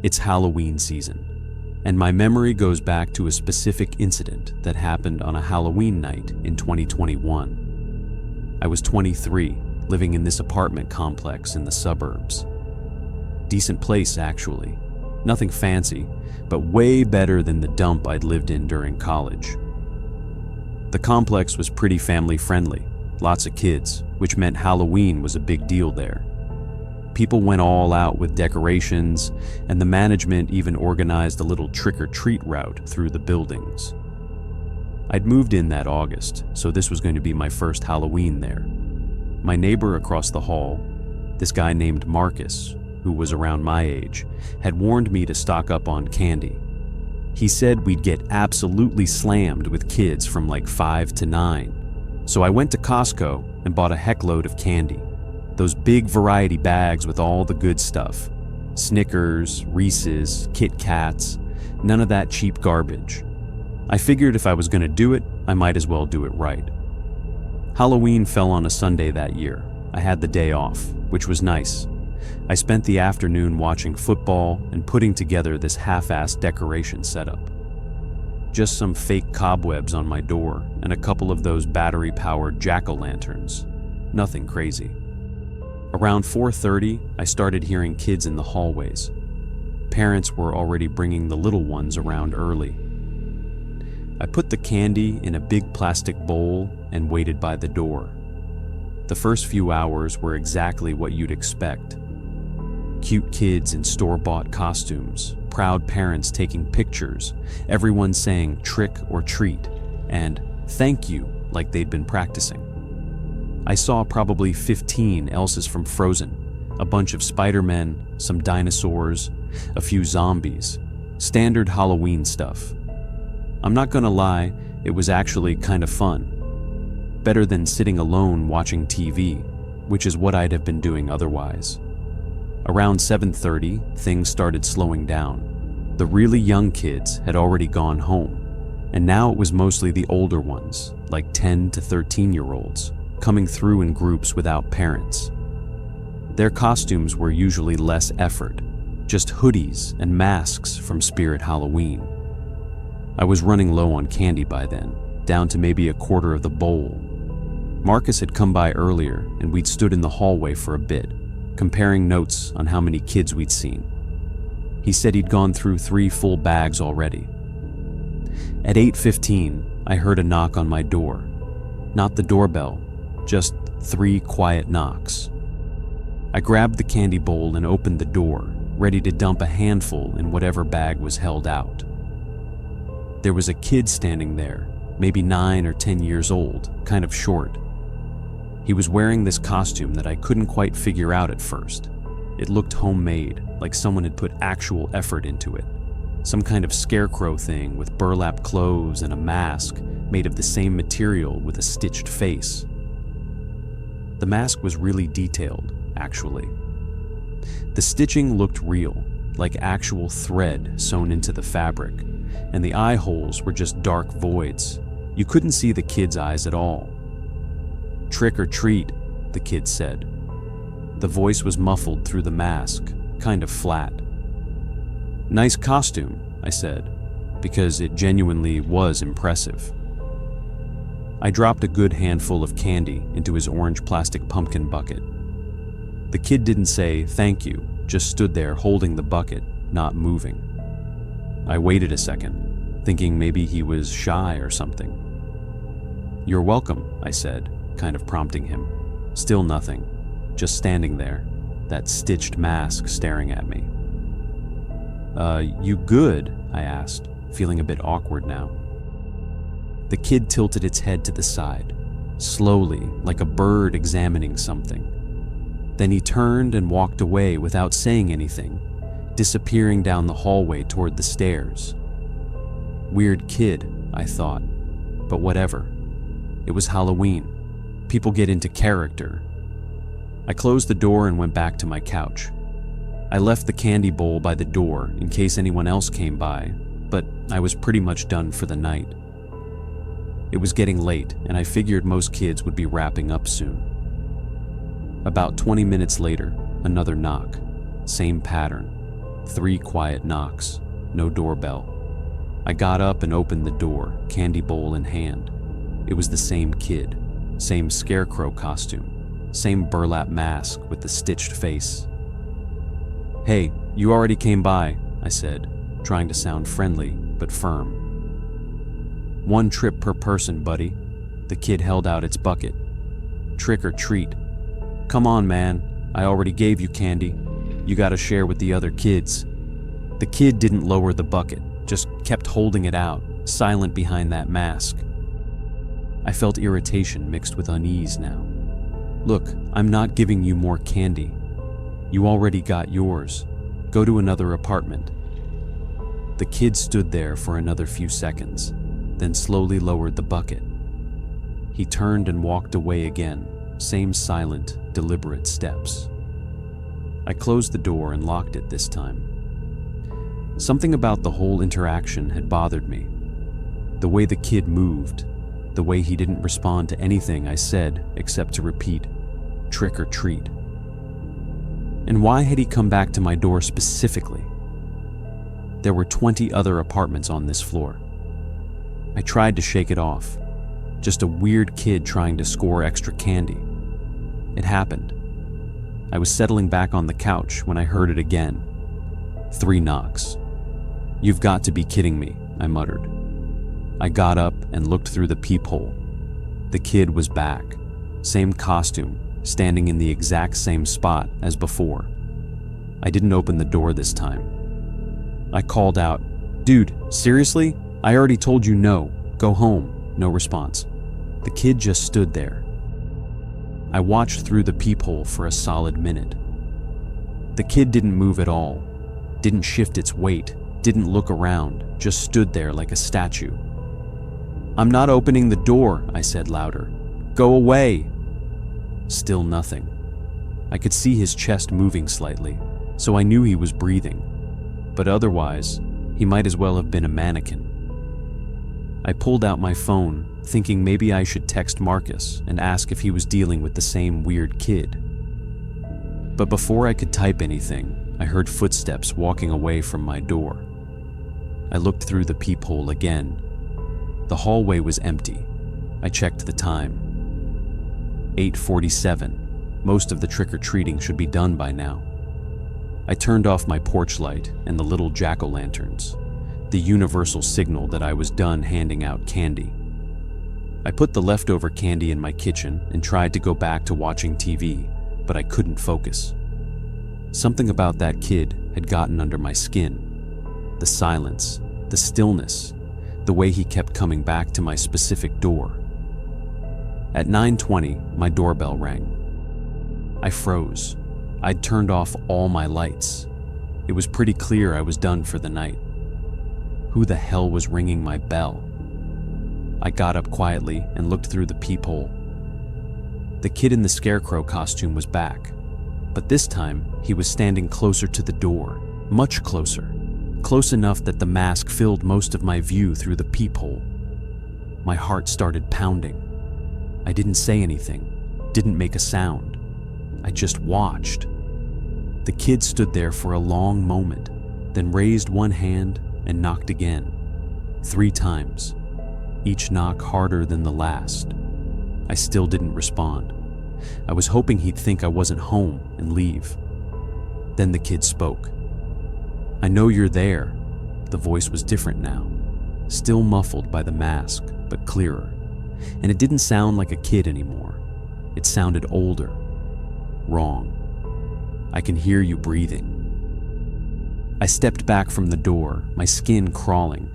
It's Halloween season, and my memory goes back to a specific incident that happened on a Halloween night in 2021. I was 23, living in this apartment complex in the suburbs. Decent place, actually. Nothing fancy, but way better than the dump I'd lived in during college. The complex was pretty family-friendly, lots of kids, which meant Halloween was a big deal there. People went all out with decorations, and the management even organized a little trick-or-treat route through the buildings. I'd moved in that August, so this was going to be my first Halloween there. My neighbor across the hall, this guy named Marcus, who was around my age, had warned me to stock up on candy. He said we'd get absolutely slammed with kids from like 5 to 9. So I went to Costco and bought a heckload of candy. Those big variety bags with all the good stuff. Snickers, Reese's, Kit Kats, none of that cheap garbage. I figured if I was going to do it, I might as well do it right. Halloween fell on a Sunday that year. I had the day off, which was nice. I spent the afternoon watching football and putting together this half-assed decoration setup. Just some fake cobwebs on my door and a couple of those battery-powered jack-o'-lanterns. Nothing crazy. Around 4:30, I started hearing kids in the hallways. Parents were already bringing the little ones around early. I put the candy in a big plastic bowl and waited by the door. The first few hours were exactly what you'd expect. Cute kids in store-bought costumes, proud parents taking pictures, everyone saying trick or treat, and thank you like they'd been practicing. I saw probably 15 Elses from Frozen, a bunch of Spider-Men, some dinosaurs, a few zombies, standard Halloween stuff. I'm not gonna lie, it was actually kind of fun. Better than sitting alone watching TV, which is what I'd have been doing otherwise. Around 7:30, things started slowing down. The really young kids had already gone home, and now it was mostly the older ones, like 10 to 13-year-olds, coming through in groups without parents. Their costumes were usually less effort, just hoodies and masks from Spirit Halloween. I was running low on candy by then, down to maybe a quarter of the bowl. Marcus had come by earlier, and we'd stood in the hallway for a bit, comparing notes on how many kids we'd seen. He said he'd gone through 3 full bags already. At 8:15, I heard a knock on my door. Not the doorbell, just 3 quiet knocks. I grabbed the candy bowl and opened the door, ready to dump a handful in whatever bag was held out. There was a kid standing there, maybe 9 or 10 years old, kind of short. He was wearing this costume that I couldn't quite figure out at first. It looked homemade, like someone had put actual effort into it. Some kind of scarecrow thing with burlap clothes and a mask made of the same material with a stitched face. The mask was really detailed, actually. The stitching looked real, like actual thread sewn into the fabric, and the eye holes were just dark voids. You couldn't see the kid's eyes at all. "Trick or treat," the kid said. The voice was muffled through the mask, kind of flat. "Nice costume," I said, because it genuinely was impressive. I dropped a good handful of candy into his orange plastic pumpkin bucket. The kid didn't say thank you, just stood there holding the bucket, not moving. I waited a second, thinking maybe he was shy or something. "You're welcome," I said, kind of prompting him. Still nothing, just standing there, that stitched mask staring at me. You good?" I asked, feeling a bit awkward now. The kid tilted its head to the side, slowly, like a bird examining something. Then he turned and walked away without saying anything, disappearing down the hallway toward the stairs. Weird kid, I thought, but whatever. It was Halloween. People get into character. I closed the door and went back to my couch. I left the candy bowl by the door in case anyone else came by, but I was pretty much done for the night. It was getting late, and I figured most kids would be wrapping up soon. About 20 minutes later, another knock. Same pattern. 3 quiet knocks, no doorbell. I got up and opened the door, candy bowl in hand. It was the same kid, same scarecrow costume, same burlap mask with the stitched face. "Hey, you already came by," I said, trying to sound friendly but firm. "1 trip per person, buddy." The kid held out its bucket. "Trick or treat." "Come on, man. I already gave you candy. You gotta share with the other kids." The kid didn't lower the bucket, just kept holding it out, silent behind that mask. I felt irritation mixed with unease now. "Look, I'm not giving you more candy. You already got yours. Go to another apartment." The kid stood there for another few seconds, then slowly lowered the bucket. He turned and walked away again, same silent, deliberate steps. I closed the door and locked it this time. Something about the whole interaction had bothered me. The way the kid moved, the way he didn't respond to anything I said except to repeat, "Trick or treat." And why had he come back to my door specifically? There were 20 other apartments on this floor. I tried to shake it off. Just a weird kid trying to score extra candy. It happened. I was settling back on the couch when I heard it again. 3 knocks. "You've got to be kidding me," I muttered. I got up and looked through the peephole. The kid was back. Same costume, standing in the exact same spot as before. I didn't open the door this time. I called out, "Dude, seriously? I already told you no. Go home." No response. The kid just stood there. I watched through the peephole for a solid minute. The kid didn't move at all, didn't shift its weight, didn't look around, just stood there like a statue. "I'm not opening the door," I said louder. "Go away." Still nothing. I could see his chest moving slightly, so I knew he was breathing. But otherwise, he might as well have been a mannequin. I pulled out my phone, thinking maybe I should text Marcus and ask if he was dealing with the same weird kid. But before I could type anything, I heard footsteps walking away from my door. I looked through the peephole again. The hallway was empty. I checked the time. 8:47. Most of the trick-or-treating should be done by now. I turned off my porch light and the little jack-o'-lanterns, the universal signal that I was done handing out candy. I put the leftover candy in my kitchen and tried to go back to watching TV, but I couldn't focus. Something about that kid had gotten under my skin. The silence, the stillness, the way he kept coming back to my specific door. At 9:20, my doorbell rang. I froze. I'd turned off all my lights. It was pretty clear I was done for the night. Who the hell was ringing my bell? I got up quietly and looked through the peephole. The kid in the scarecrow costume was back, but this time he was standing closer to the door, much closer, close enough that the mask filled most of my view through the peephole. My heart started pounding. I didn't say anything, didn't make a sound. I just watched. The kid stood there for a long moment, then raised one hand and knocked again, 3 times, each knock harder than the last. I still didn't respond. I was hoping he'd think I wasn't home and leave. Then the kid spoke. "I know you're there." The voice was different now, still muffled by the mask, but clearer. And it didn't sound like a kid anymore. It sounded older. Wrong. "I can hear you breathing." I stepped back from the door, my skin crawling.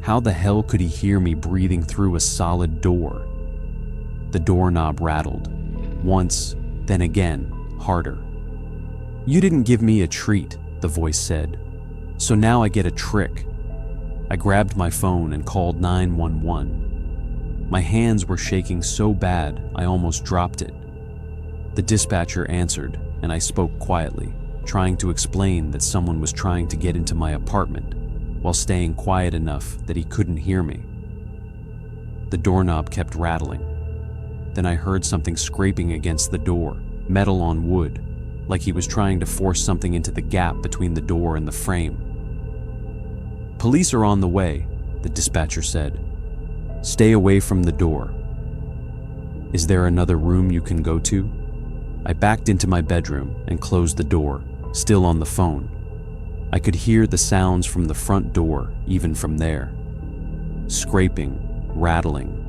How the hell could he hear me breathing through a solid door? The doorknob rattled. Once, then again, harder. "You didn't give me a treat," the voice said. "So now I get a trick." I grabbed my phone and called 911. My hands were shaking so bad I almost dropped it. The dispatcher answered, and I spoke quietly, trying to explain that someone was trying to get into my apartment, while staying quiet enough that he couldn't hear me. The doorknob kept rattling. Then I heard something scraping against the door, metal on wood. like he was trying to force something into the gap between the door and the frame. "Police are on the way," the dispatcher said. "Stay away from the door." "Is there another room you can go to?" I backed into my bedroom and closed the door, still on the phone. I could hear the sounds from the front door, even from there. Scraping, rattling,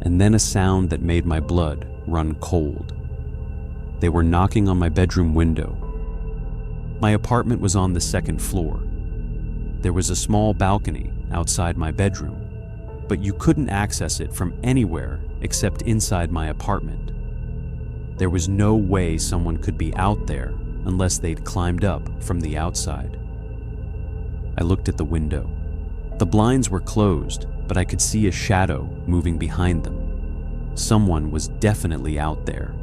and then a sound that made my blood run cold. They were knocking on my bedroom window. My apartment was on the second floor. There was a small balcony outside my bedroom, but you couldn't access it from anywhere except inside my apartment. There was no way someone could be out there unless they'd climbed up from the outside. I looked at the window. The blinds were closed, but I could see a shadow moving behind them. Someone was definitely out there.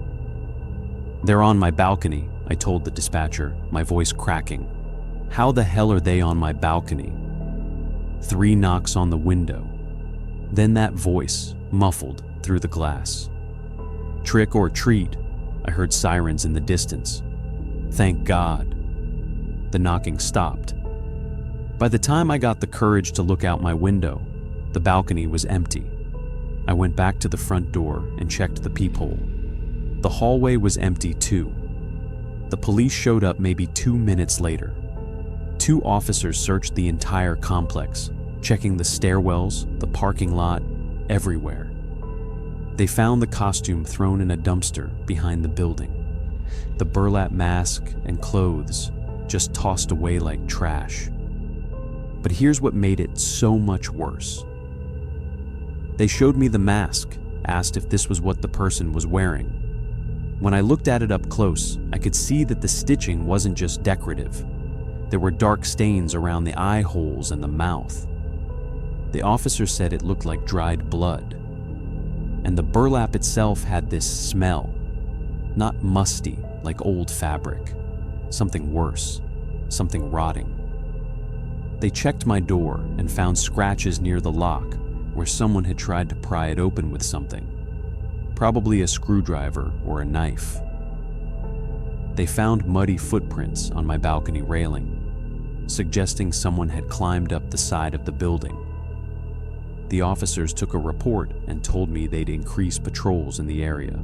"They're on my balcony," I told the dispatcher, my voice cracking. "How the hell are they on my balcony?" 3 knocks on the window. Then that voice, muffled through the glass. "Trick or treat," I heard sirens in the distance. Thank God. The knocking stopped. By the time I got the courage to look out my window, the balcony was empty. I went back to the front door and checked the peephole. The hallway was empty too. The police showed up maybe 2 minutes later. 2 officers searched the entire complex, checking the stairwells, the parking lot, everywhere. They found the costume thrown in a dumpster behind the building. The burlap mask and clothes just tossed away like trash. But here's what made it so much worse. They showed me the mask, asked if this was what the person was wearing. When I looked at it up close, I could see that the stitching wasn't just decorative. There were dark stains around the eye holes and the mouth. The officer said it looked like dried blood. And the burlap itself had this smell. Not musty, like old fabric. Something worse. Something rotting. They checked my door and found scratches near the lock where someone had tried to pry it open with something. Probably a screwdriver or a knife. They found muddy footprints on my balcony railing, suggesting someone had climbed up the side of the building. The officers took a report and told me they'd increase patrols in the area.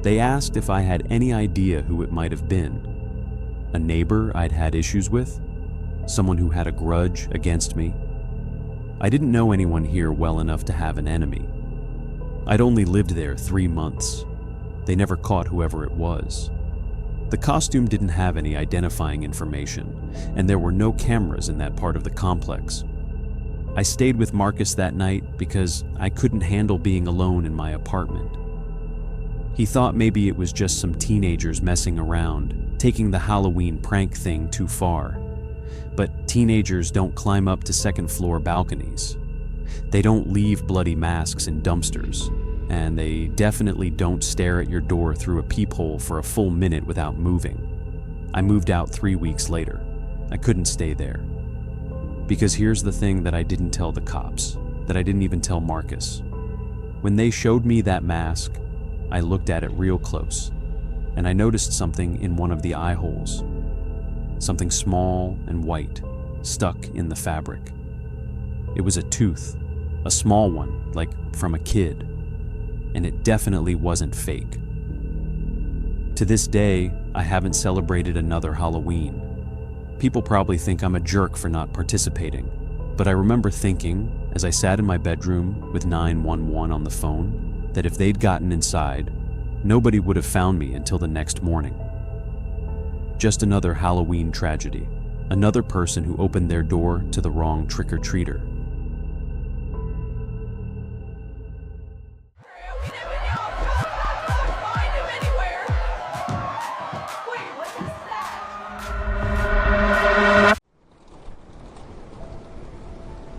They asked if I had any idea who it might have been. A neighbor I'd had issues with? Someone who had a grudge against me? I didn't know anyone here well enough to have an enemy. I'd only lived there 3 months. They never caught whoever it was. The costume didn't have any identifying information, and there were no cameras in that part of the complex. I stayed with Marcus that night because I couldn't handle being alone in my apartment. He thought maybe it was just some teenagers messing around, taking the Halloween prank thing too far. But teenagers don't climb up to second-floor balconies. They don't leave bloody masks in dumpsters, and they definitely don't stare at your door through a peephole for a full minute without moving. I moved out 3 weeks later. I couldn't stay there. Because here's the thing that I didn't tell the cops, that I didn't even tell Marcus. When they showed me that mask, I looked at it real close, and I noticed something in one of the eye holes. Something small and white, stuck in the fabric. It was a tooth, a small one, like from a kid, and it definitely wasn't fake. To this day, I haven't celebrated another Halloween. People probably think I'm a jerk for not participating, but I remember thinking, as I sat in my bedroom with 911 on the phone, that if they'd gotten inside, nobody would have found me until the next morning. Just another Halloween tragedy, another person who opened their door to the wrong trick-or-treater.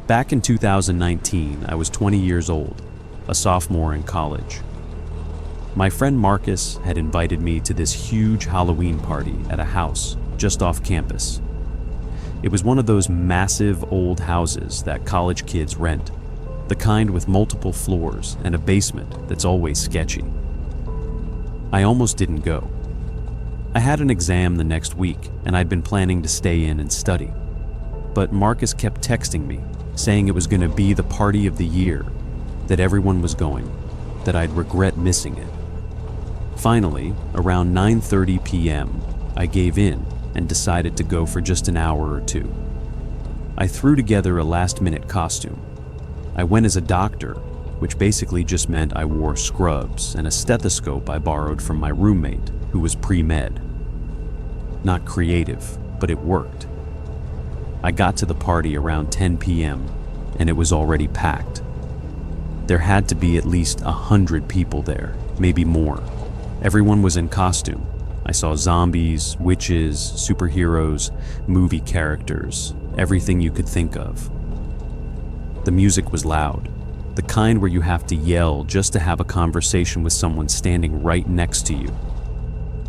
Back in 2019, I was 20 years old, a sophomore in college. My friend Marcus had invited me to this huge Halloween party at a house just off campus. It was one of those massive old houses that college kids rent, the kind with multiple floors and a basement that's always sketchy. I almost didn't go. I had an exam the next week, and I'd been planning to stay in and study. But Marcus kept texting me, saying it was going to be the party of the year, that everyone was going, that I'd regret missing it. Finally, around 9:30 p.m., I gave in and decided to go for just an hour or two. I threw together a last-minute costume. I went as a doctor, which basically just meant I wore scrubs and a stethoscope I borrowed from my roommate, who was pre-med. Not creative, but it worked. I got to the party around 10 p.m., and it was already packed. There had to be at least 100 people there, maybe more. Everyone was in costume. I saw zombies, witches, superheroes, movie characters, everything you could think of. The music was loud, the kind where you have to yell just to have a conversation with someone standing right next to you.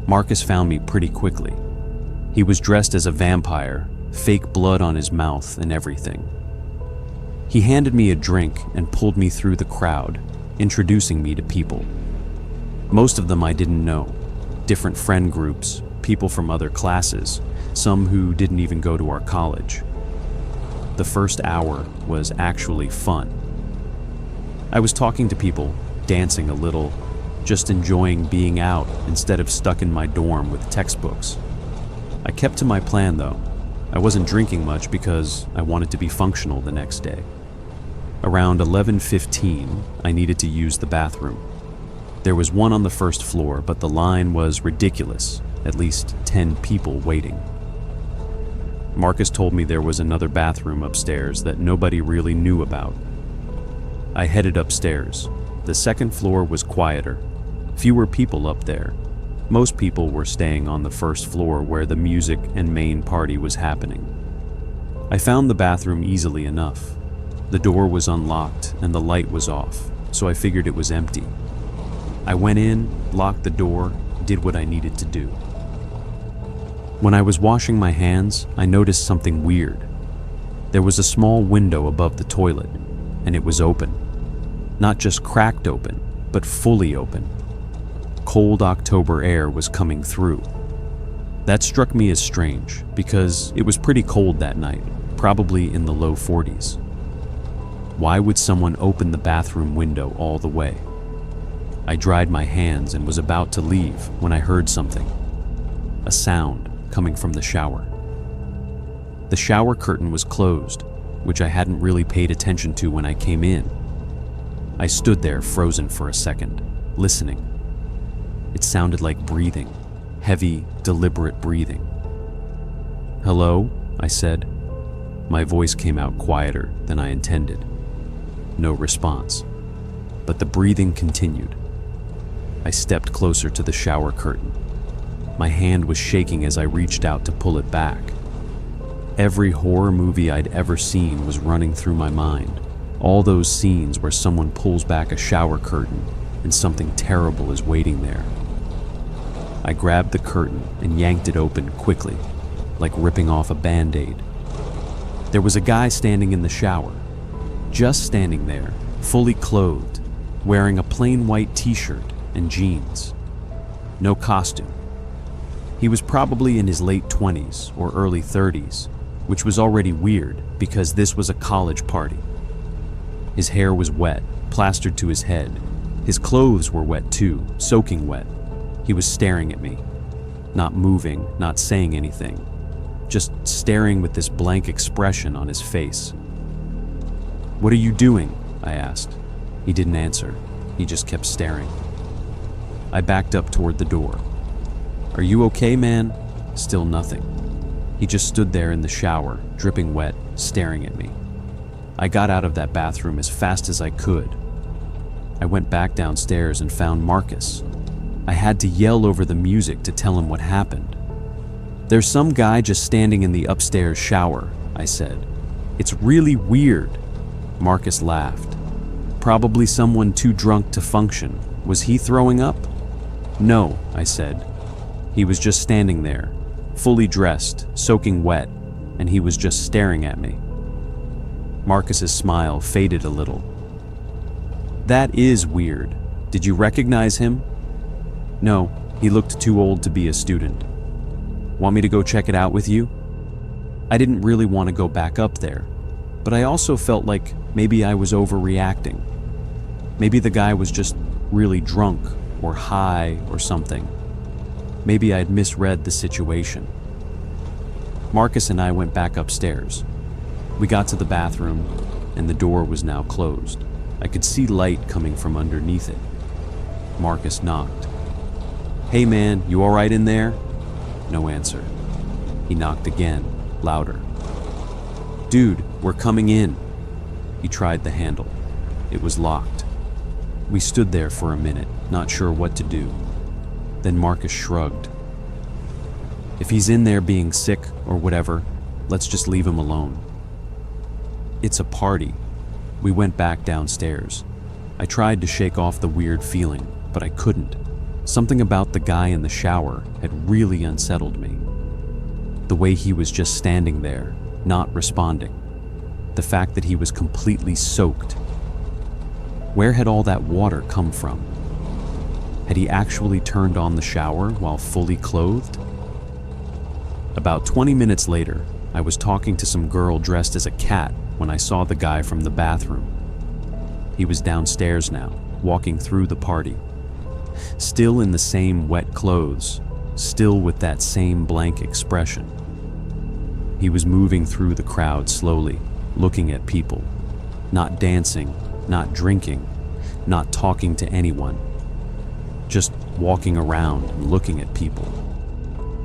Marcus found me pretty quickly. He was dressed as a vampire, fake blood on his mouth and everything. He handed me a drink and pulled me through the crowd, introducing me to people. Most of them I didn't know. Different friend groups, people from other classes, some who didn't even go to our college. The first hour was actually fun. I was talking to people, dancing a little, just enjoying being out instead of stuck in my dorm with textbooks. I kept to my plan though. I wasn't drinking much because I wanted to be functional the next day. Around 11:15, I needed to use the bathroom. There was one on the first floor, but the line was ridiculous, at least 10 people waiting. Marcus told me there was another bathroom upstairs that nobody really knew about. I headed upstairs. The second floor was quieter, fewer people up there. Most people were staying on the first floor where the music and main party was happening. I found the bathroom easily enough. The door was unlocked and the light was off, so I figured it was empty. I went in, locked the door, did what I needed to do. When I was washing my hands, I noticed something weird. There was a small window above the toilet, and it was open. Not just cracked open, but fully open. Cold October air was coming through. That struck me as strange, because it was pretty cold that night, probably in the low 40s. Why would someone open the bathroom window all the way? I dried my hands and was about to leave when I heard something. A sound coming from the shower. The shower curtain was closed, which I hadn't really paid attention to when I came in. I stood there frozen for a second, listening. It sounded like breathing, heavy, deliberate breathing. "Hello?" I said. My voice came out quieter than I intended. No response, but the breathing continued. I stepped closer to the shower curtain. My hand was shaking as I reached out to pull it back. Every horror movie I'd ever seen was running through my mind. All those scenes where someone pulls back a shower curtain and something terrible is waiting there. I grabbed the curtain and yanked it open quickly, like ripping off a Band-Aid. There was a guy standing in the shower, just standing there, fully clothed, wearing a plain white t-shirt and jeans. No costume. He was probably in his late 20s or early 30s, which was already weird because this was a college party. His hair was wet, plastered to his head. His clothes were wet too, soaking wet. He was staring at me, not moving, not saying anything, just staring with this blank expression on his face. "What are you doing?" I asked. He didn't answer. He just kept staring. I backed up toward the door. "Are you okay, man?" Still nothing. He just stood there in the shower, dripping wet, staring at me. I got out of that bathroom as fast as I could. I went back downstairs and found Marcus. I had to yell over the music to tell him what happened. "There's some guy just standing in the upstairs shower," I said. "It's really weird." Marcus laughed. "Probably someone too drunk to function. Was he throwing up?" "No," I said. "He was just standing there, fully dressed, soaking wet, and he was just staring at me." Marcus's smile faded a little. "That is weird. Did you recognize him?" "No, he looked too old to be a student. Want me to go check it out with you? I didn't really want to go back up there, but I also felt like maybe I was overreacting. Maybe the guy was just really drunk or high or something. Maybe I'd misread the situation. Marcus and I went back upstairs. We got to the bathroom, and the door was now closed. I could see light coming from underneath it. Marcus knocked. "Hey man, you all right in there?" No answer. He knocked again, louder. "Dude, we're coming in." He tried the handle. It was locked. We stood there for a minute, not sure what to do. Then Marcus shrugged. "If he's in there being sick or whatever, let's just leave him alone." "It's a party." We went back downstairs. I tried to shake off the weird feeling, but I couldn't. Something about the guy in the shower had really unsettled me. The way he was just standing there, not responding. The fact that he was completely soaked. Where had all that water come from? Had he actually turned on the shower while fully clothed? About 20 minutes later, I was talking to some girl dressed as a cat when I saw the guy from the bathroom. He was downstairs now, walking through the party. Still in the same wet clothes, still with that same blank expression. He was moving through the crowd slowly, looking at people. Not dancing, not drinking, not talking to anyone. Just walking around and looking at people.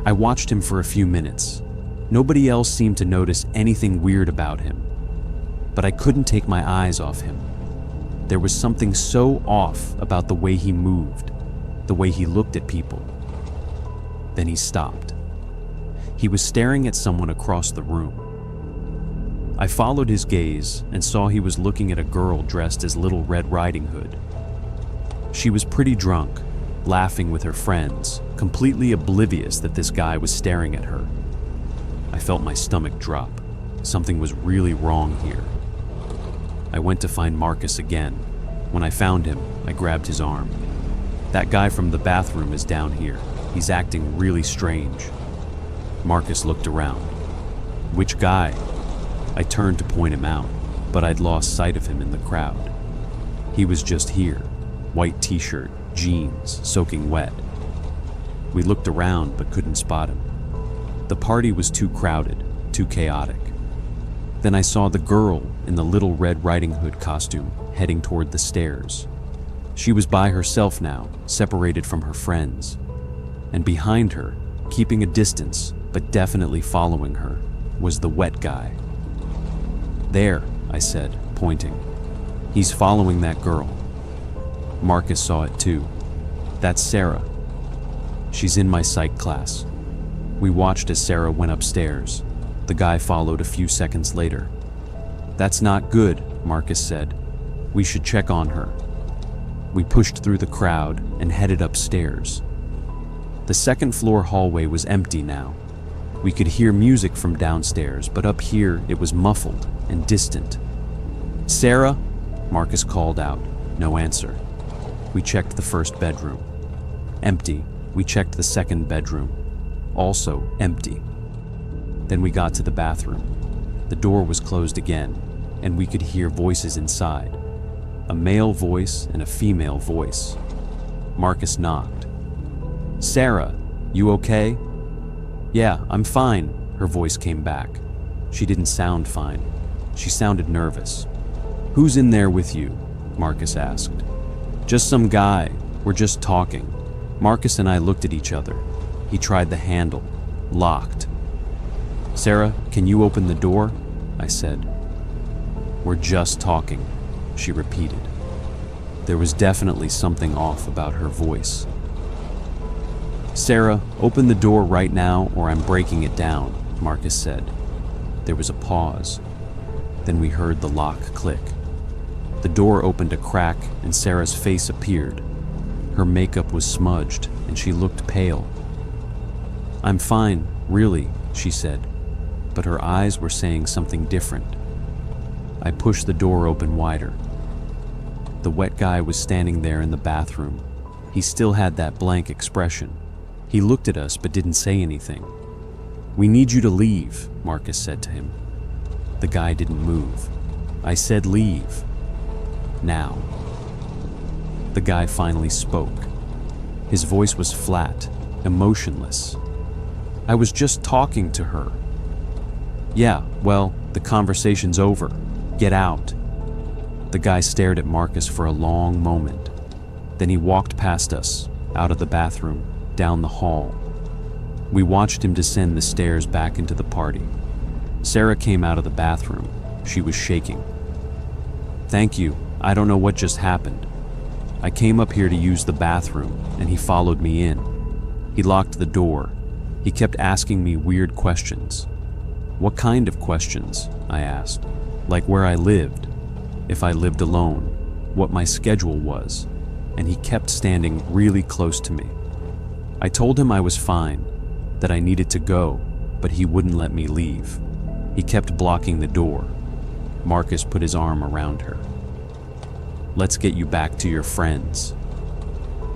I watched him for a few minutes. Nobody else seemed to notice anything weird about him. But I couldn't take my eyes off him. There was something so off about the way he moved, the way he looked at people. Then he stopped. He was staring at someone across the room. I followed his gaze and saw he was looking at a girl dressed as Little Red Riding Hood. She was pretty drunk, laughing with her friends, completely oblivious that this guy was staring at her. I felt my stomach drop. Something was really wrong here. I went to find Marcus again. When I found him, I grabbed his arm. "That guy from the bathroom is down here. He's acting really strange." Marcus looked around. "Which guy?" I turned to point him out, but I'd lost sight of him in the crowd. He was just here, white t-shirt, jeans, soaking wet. We looked around but couldn't spot him. The party was too crowded, too chaotic. Then I saw the girl in the Little Red Riding Hood costume heading toward the stairs. She was by herself now, separated from her friends. And behind her, keeping a distance but definitely following her, was the wet guy. "There," I said, pointing. "He's following that girl." Marcus saw it too. "That's Sarah. She's in my psych class." We watched as Sarah went upstairs. The guy followed a few seconds later. "That's not good," Marcus said. "We should check on her." We pushed through the crowd and headed upstairs. The second floor hallway was empty now. We could hear music from downstairs, but up here it was muffled and distant. "Sarah?" Marcus called out. No answer. We checked the first bedroom. Empty. We checked the second bedroom. Also empty. Then we got to the bathroom. The door was closed again, and we could hear voices inside. A male voice and a female voice. Marcus knocked. "Sarah, you okay?" "Yeah, I'm fine," her voice came back. She didn't sound fine. She sounded nervous. "Who's in there with you?" Marcus asked. "Just some guy. We're just talking." Marcus and I looked at each other. He tried the handle. Locked. "Sarah, can you open the door?" I said. "We're just talking," she repeated. There was definitely something off about her voice. "Sarah, open the door right now or I'm breaking it down," Marcus said. There was a pause. Then we heard the lock click. The door opened a crack and Sarah's face appeared. Her makeup was smudged and she looked pale. "I'm fine, really," she said, but her eyes were saying something different. I pushed the door open wider. The wet guy was standing there in the bathroom. He still had that blank expression. He looked at us but didn't say anything. "We need you to leave," Marcus said to him. The guy didn't move. "I said leave. Now." The guy finally spoke. His voice was flat, emotionless. "I was just talking to her." "Yeah, well, the conversation's over. Get out." The guy stared at Marcus for a long moment. Then he walked past us, out of the bathroom, down the hall. We watched him descend the stairs back into the party. Sarah came out of the bathroom. She was shaking. "Thank you. I don't know what just happened. I came up here to use the bathroom, and he followed me in. He locked the door. He kept asking me weird questions." "What kind of questions?" I asked. "Like where I lived, if I lived alone, what my schedule was," and he kept standing really close to me. I told him I was fine, that I needed to go, but he wouldn't let me leave. He kept blocking the door. Marcus put his arm around her. "Let's get you back to your friends."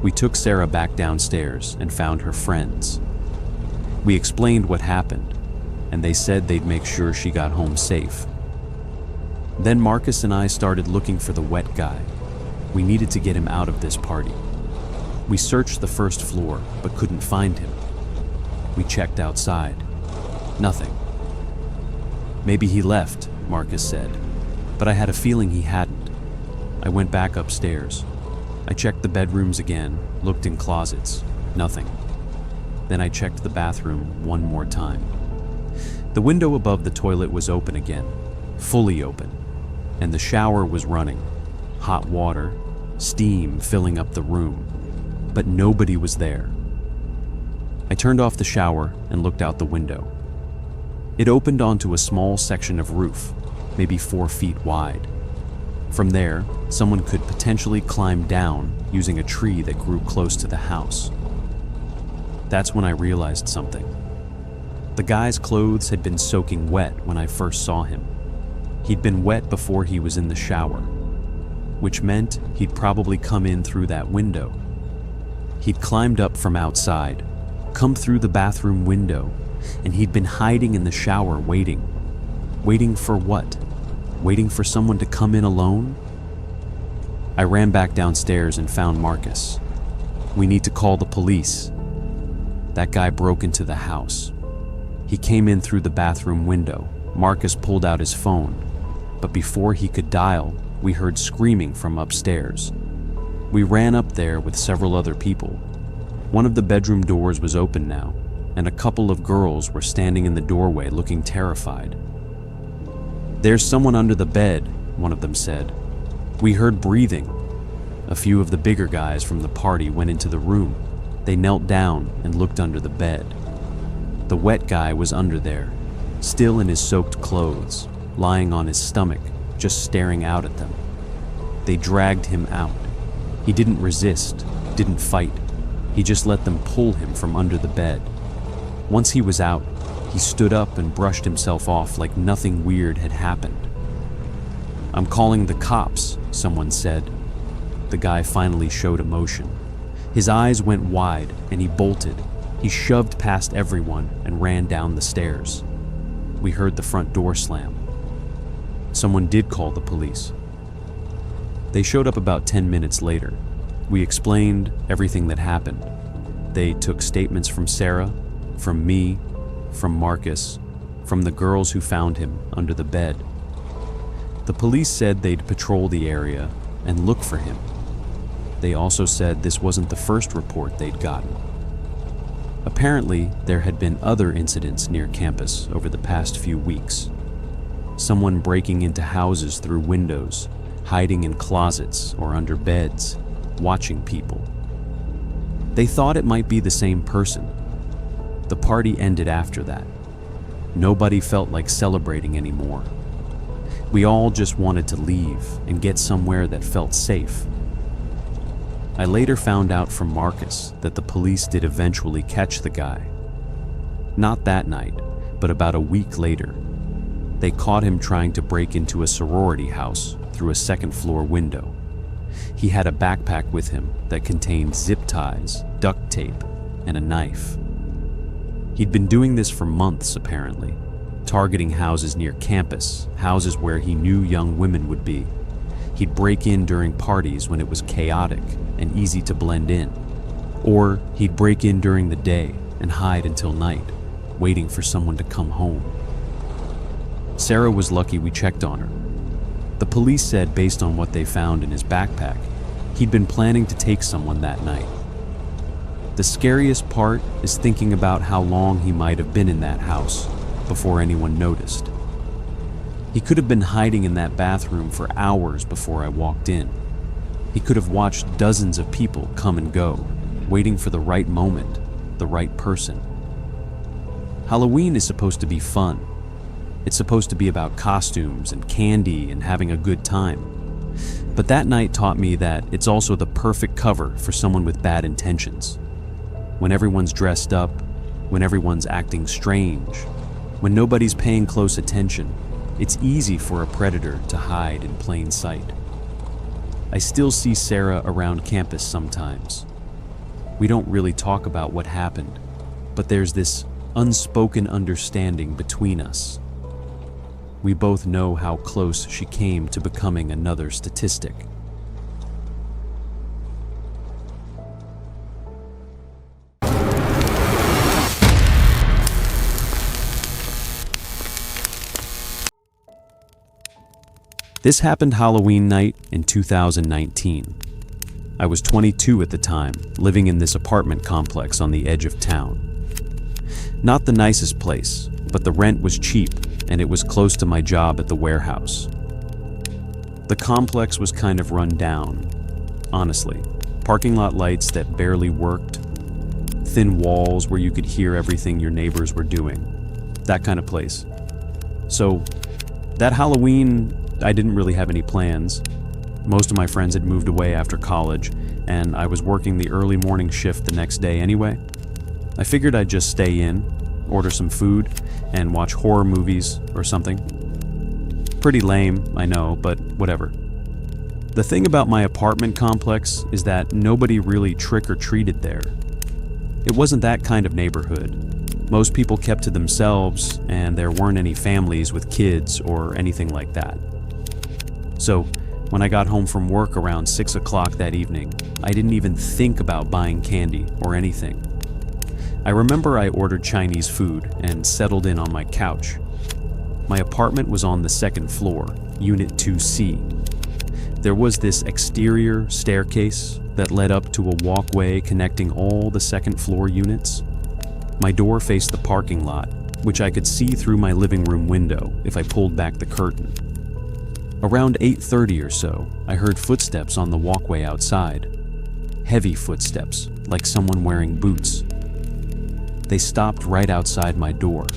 We took Sarah back downstairs and found her friends. We explained what happened, and they said they'd make sure she got home safe. Then Marcus and I started looking for the wet guy. We needed to get him out of this party. We searched the first floor, but couldn't find him. We checked outside. Nothing. "Maybe he left," Marcus said, but I had a feeling he hadn't. I went back upstairs. I checked the bedrooms again, looked in closets. Nothing. Then I checked the bathroom one more time. The window above the toilet was open again, fully open, and the shower was running. Hot water, steam filling up the room, but nobody was there. I turned off the shower and looked out the window. It opened onto a small section of roof, maybe 4 feet wide. From there, someone could potentially climb down using a tree that grew close to the house. That's when I realized something. The guy's clothes had been soaking wet when I first saw him. He'd been wet before he was in the shower, which meant he'd probably come in through that window. He'd climbed up from outside, come through the bathroom window, and he'd been hiding in the shower waiting. Waiting for what? Waiting for someone to come in alone? I ran back downstairs and found Marcus. "We need to call the police." That guy broke into the house. He came in through the bathroom window. Marcus pulled out his phone, but before he could dial, we heard screaming from upstairs. We ran up there with several other people. One of the bedroom doors was open now, and a couple of girls were standing in the doorway looking terrified. "There's someone under the bed," one of them said. We heard breathing. A few of the bigger guys from the party went into the room. They knelt down and looked under the bed. The wet guy was under there, still in his soaked clothes, lying on his stomach, just staring out at them. They dragged him out. He didn't resist, didn't fight. He just let them pull him from under the bed. Once he was out, he stood up and brushed himself off like nothing weird had happened. "I'm calling the cops," someone said. The guy finally showed emotion. His eyes went wide and he bolted. He shoved past everyone and ran down the stairs. We heard the front door slam. Someone did call the police. They showed up about 10 minutes later. We explained everything that happened. They took statements from Sarah, from me, from Marcus, from the girls who found him under the bed. The police said they'd patrol the area and look for him. They also said this wasn't the first report they'd gotten. Apparently, there had been other incidents near campus over the past few weeks. Someone breaking into houses through windows, hiding in closets or under beds, watching people. They thought it might be the same person. The party ended after that. Nobody felt like celebrating anymore. We all just wanted to leave and get somewhere that felt safe. I later found out from Marcus that the police did eventually catch the guy. Not that night, but about a week later. They caught him trying to break into a sorority house through a second-floor window. He had a backpack with him that contained zip ties, duct tape, and a knife. He'd been doing this for months, apparently, targeting houses near campus, houses where he knew young women would be. He'd break in during parties when it was chaotic and easy to blend in. Or he'd break in during the day and hide until night, waiting for someone to come home. Sarah was lucky we checked on her. The police said, based on what they found in his backpack, he'd been planning to take someone that night. The scariest part is thinking about how long he might have been in that house before anyone noticed. He could have been hiding in that bathroom for hours before I walked in. He could have watched dozens of people come and go, waiting for the right moment, the right person. Halloween is supposed to be fun. It's supposed to be about costumes and candy and having a good time. But that night taught me that it's also the perfect cover for someone with bad intentions. When everyone's dressed up, when everyone's acting strange, when nobody's paying close attention, it's easy for a predator to hide in plain sight. I still see Sarah around campus sometimes. We don't really talk about what happened, but there's this unspoken understanding between us. We both know how close she came to becoming another statistic. This happened Halloween night in 2019. I was 22 at the time, living in this apartment complex on the edge of town. Not the nicest place, but the rent was cheap and it was close to my job at the warehouse. The complex was kind of run down, honestly. Parking lot lights that barely worked, thin walls where you could hear everything your neighbors were doing, that kind of place. So, that Halloween, I didn't really have any plans. Most of my friends had moved away after college, and I was working the early morning shift the next day anyway. I figured I'd just stay in, order some food, and watch horror movies or something. Pretty lame, I know, but whatever. The thing about my apartment complex is that nobody really trick-or-treated there. It wasn't that kind of neighborhood. Most people kept to themselves, and there weren't any families with kids or anything like that. So, when I got home from work around 6 o'clock that evening, I didn't even think about buying candy or anything. I remember I ordered Chinese food and settled in on my couch. My apartment was on the second floor, Unit 2C. There was this exterior staircase that led up to a walkway connecting all the second floor units. My door faced the parking lot, which I could see through my living room window if I pulled back the curtain. Around 8:30 or so, I heard footsteps on the walkway outside. Heavy footsteps, like someone wearing boots. They stopped right outside my door.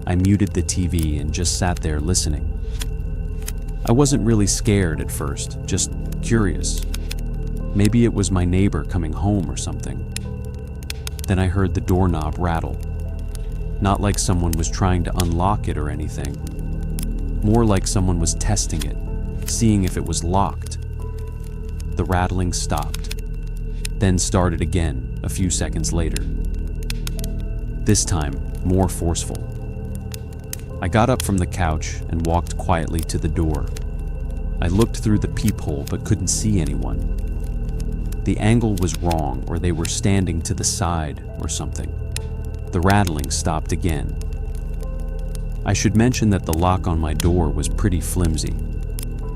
I muted the TV and just sat there listening. I wasn't really scared at first, just curious. Maybe it was my neighbor coming home or something. Then I heard the doorknob rattle. Not like someone was trying to unlock it or anything. More like someone was testing it, seeing if it was locked. The rattling stopped, then started again a few seconds later. This time, more forceful. I got up from the couch and walked quietly to the door. I looked through the peephole but couldn't see anyone. The angle was wrong, or they were standing to the side or something. The rattling stopped again. I should mention that the lock on my door was pretty flimsy.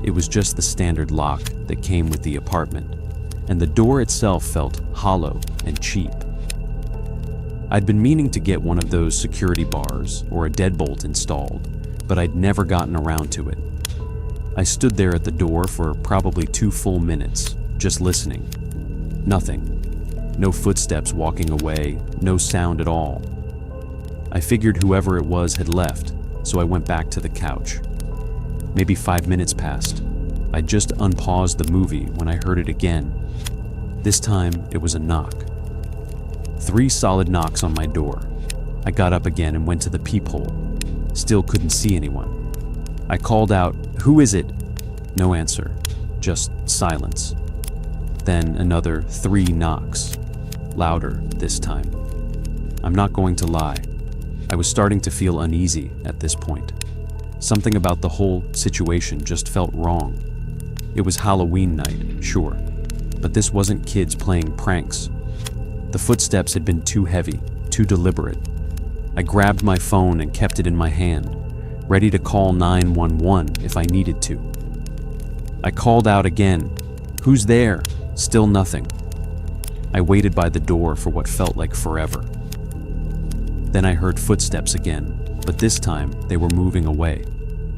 It was just the standard lock that came with the apartment, and the door itself felt hollow and cheap. I'd been meaning to get one of those security bars or a deadbolt installed, but I'd never gotten around to it. I stood there at the door for probably 2 full minutes, just listening. Nothing. No footsteps walking away, no sound at all. I figured whoever it was had left, so I went back to the couch. Maybe 5 minutes passed. I just unpaused the movie when I heard it again. This time, it was a knock. 3 solid knocks on my door. I got up again and went to the peephole. Still couldn't see anyone. I called out, "Who is it?" No answer, just silence. Then another 3 knocks, louder this time. I'm not going to lie. I was starting to feel uneasy at this point. Something about the whole situation just felt wrong. It was Halloween night, sure, but this wasn't kids playing pranks. The footsteps had been too heavy, too deliberate. I grabbed my phone and kept it in my hand, ready to call 911 if I needed to. I called out again, "Who's there?" Still nothing. I waited by the door for what felt like forever. Then I heard footsteps again, but this time they were moving away,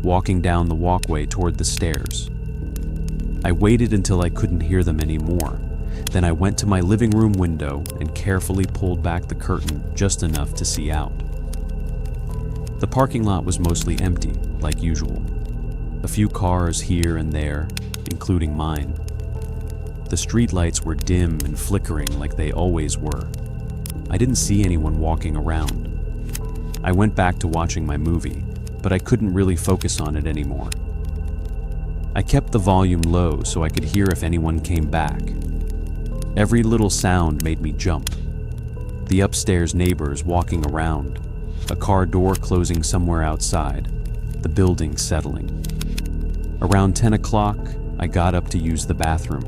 walking down the walkway toward the stairs. I waited until I couldn't hear them anymore. Then I went to my living room window and carefully pulled back the curtain just enough to see out. The parking lot was mostly empty, like usual. A few cars here and there, including mine. The streetlights were dim and flickering like they always were. I didn't see anyone walking around. I went back to watching my movie, but I couldn't really focus on it anymore. I kept the volume low so I could hear if anyone came back. Every little sound made me jump. The upstairs neighbors walking around, a car door closing somewhere outside, the building settling. Around 10 o'clock, I got up to use the bathroom.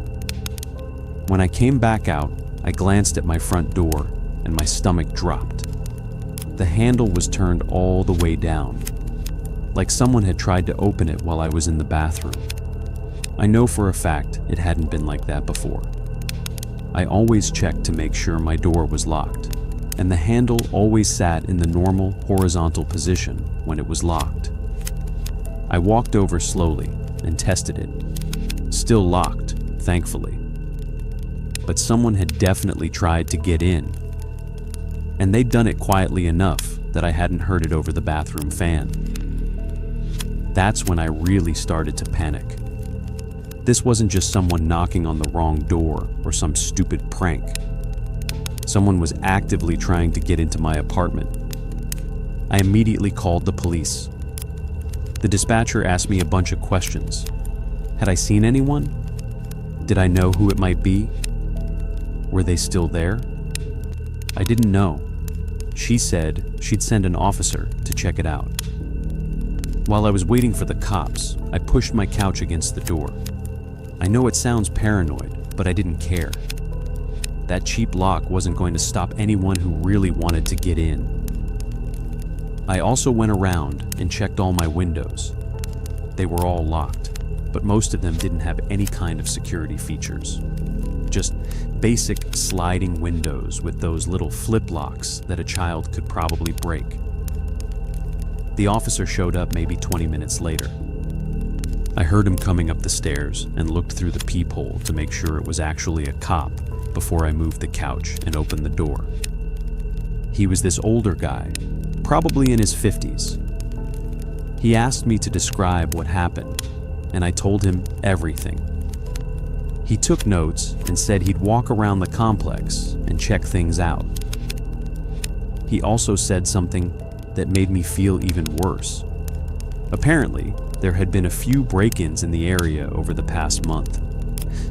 When I came back out, I glanced at my front door and my stomach dropped. The handle was turned all the way down, like someone had tried to open it while I was in the bathroom. I know for a fact it hadn't been like that before. I always checked to make sure my door was locked, and the handle always sat in the normal horizontal position when it was locked. I walked over slowly and tested it. Still locked, thankfully. But someone had definitely tried to get in, and they'd done it quietly enough that I hadn't heard it over the bathroom fan. That's when I really started to panic. This wasn't just someone knocking on the wrong door or some stupid prank. Someone was actively trying to get into my apartment. I immediately called the police. The dispatcher asked me a bunch of questions. Had I seen anyone? Did I know who it might be? Were they still there? I didn't know. She said she'd send an officer to check it out. While I was waiting for the cops, I pushed my couch against the door. I know it sounds paranoid, but I didn't care. That cheap lock wasn't going to stop anyone who really wanted to get in. I also went around and checked all my windows. They were all locked, but most of them didn't have any kind of security features. Just basic sliding windows with those little flip locks that a child could probably break. The officer showed up maybe 20 minutes later. I heard him coming up the stairs and looked through the peephole to make sure it was actually a cop before I moved the couch and opened the door. He was this older guy, probably in his 50s. He asked me to describe what happened, and I told him everything. He took notes and said he'd walk around the complex and check things out. He also said something that made me feel even worse. Apparently, there had been a few break-ins in the area over the past month.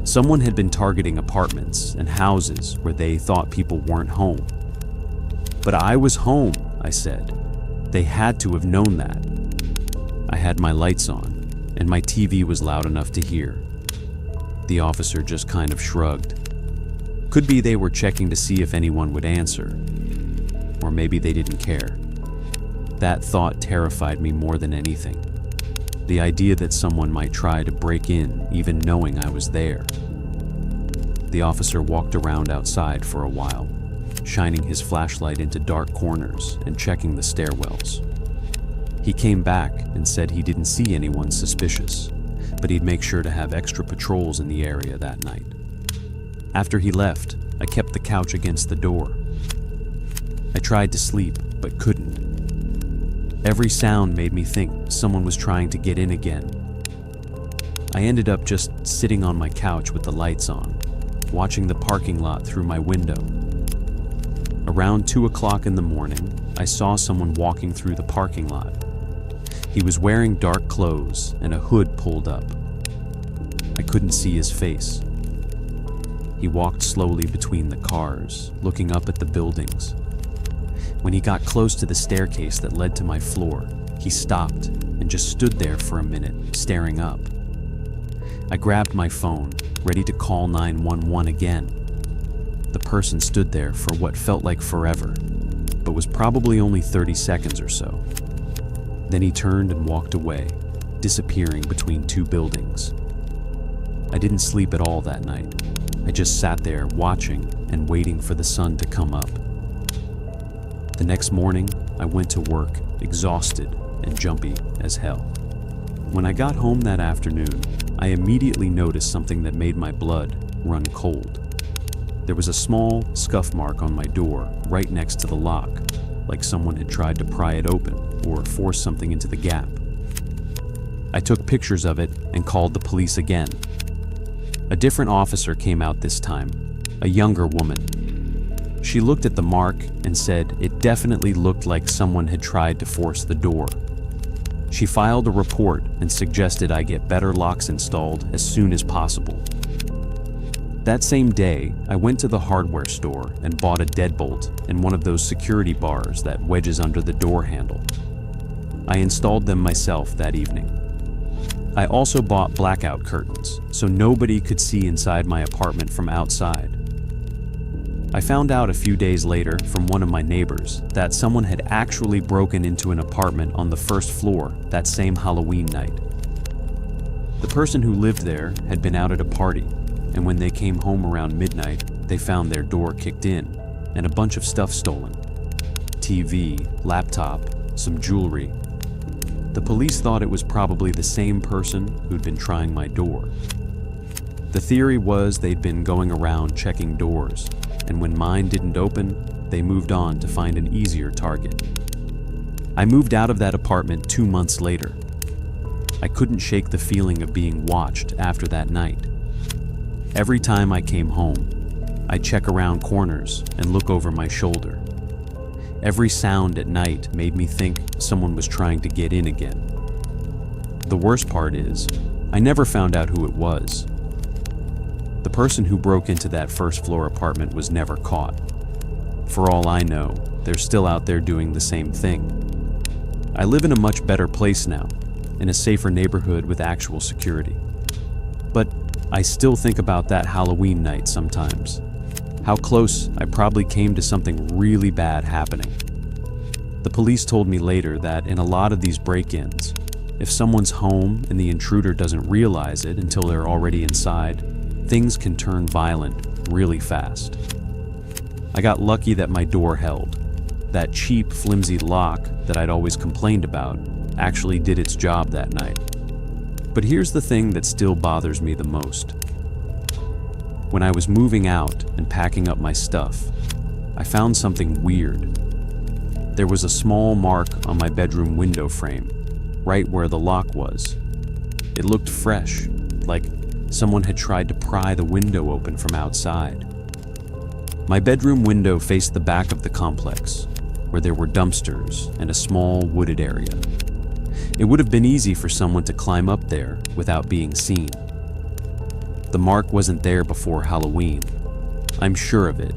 Someone had been targeting apartments and houses where they thought people weren't home. But I was home, I said. They had to have known that. I had my lights on, and my TV was loud enough to hear. The officer just kind of shrugged. Could be they were checking to see if anyone would answer. Or maybe they didn't care. That thought terrified me more than anything. The idea that someone might try to break in even knowing I was there. The officer walked around outside for a while, shining his flashlight into dark corners and checking the stairwells. He came back and said he didn't see anyone suspicious, but he'd make sure to have extra patrols in the area that night. After he left, I kept the couch against the door. I tried to sleep, but couldn't. Every sound made me think someone was trying to get in again. I ended up just sitting on my couch with the lights on, watching the parking lot through my window. Around 2 o'clock in the morning, I saw someone walking through the parking lot. He was wearing dark clothes and a hood pulled up. I couldn't see his face. He walked slowly between the cars, looking up at the buildings. When he got close to the staircase that led to my floor, he stopped and just stood there for a minute, staring up. I grabbed my phone, ready to call 911 again. The person stood there for what felt like forever, but was probably only 30 seconds or so. Then he turned and walked away, disappearing between two buildings. I didn't sleep at all that night. I just sat there watching and waiting for the sun to come up. The next morning, I went to work, exhausted and jumpy as hell. When I got home that afternoon, I immediately noticed something that made my blood run cold. There was a small scuff mark on my door right next to the lock, like someone had tried to pry it open or force something into the gap. I took pictures of it and called the police again. A different officer came out this time, a younger woman. She looked at the mark and said it definitely looked like someone had tried to force the door. She filed a report and suggested I get better locks installed as soon as possible. That same day, I went to the hardware store and bought a deadbolt and one of those security bars that wedges under the door handle. I installed them myself that evening. I also bought blackout curtains so nobody could see inside my apartment from outside. I found out a few days later from one of my neighbors that someone had actually broken into an apartment on the first floor that same Halloween night. The person who lived there had been out at a party, and when they came home around midnight, they found their door kicked in and a bunch of stuff stolen. TV, laptop, some jewelry. The police thought it was probably the same person who'd been trying my door. The theory was they'd been going around checking doors, and when mine didn't open, they moved on to find an easier target. I moved out of that apartment 2 months later. I couldn't shake the feeling of being watched after that night. Every time I came home, I'd check around corners and look over my shoulder. Every sound at night made me think someone was trying to get in again. The worst part is, I never found out who it was. The person who broke into that first floor apartment was never caught. For all I know, they're still out there doing the same thing. I live in a much better place now, in a safer neighborhood with actual security. But I still think about that Halloween night sometimes. How close I probably came to something really bad happening. The police told me later that in a lot of these break-ins, if someone's home and the intruder doesn't realize it until they're already inside, things can turn violent really fast. I got lucky that my door held. That cheap, flimsy lock that I'd always complained about actually did its job that night. But here's the thing that still bothers me the most. When I was moving out and packing up my stuff, I found something weird. There was a small mark on my bedroom window frame, right where the lock was. It looked fresh, like someone had tried to pry the window open from outside. My bedroom window faced the back of the complex, where there were dumpsters and a small wooded area. It would have been easy for someone to climb up there without being seen. The mark wasn't there before Halloween. I'm sure of it.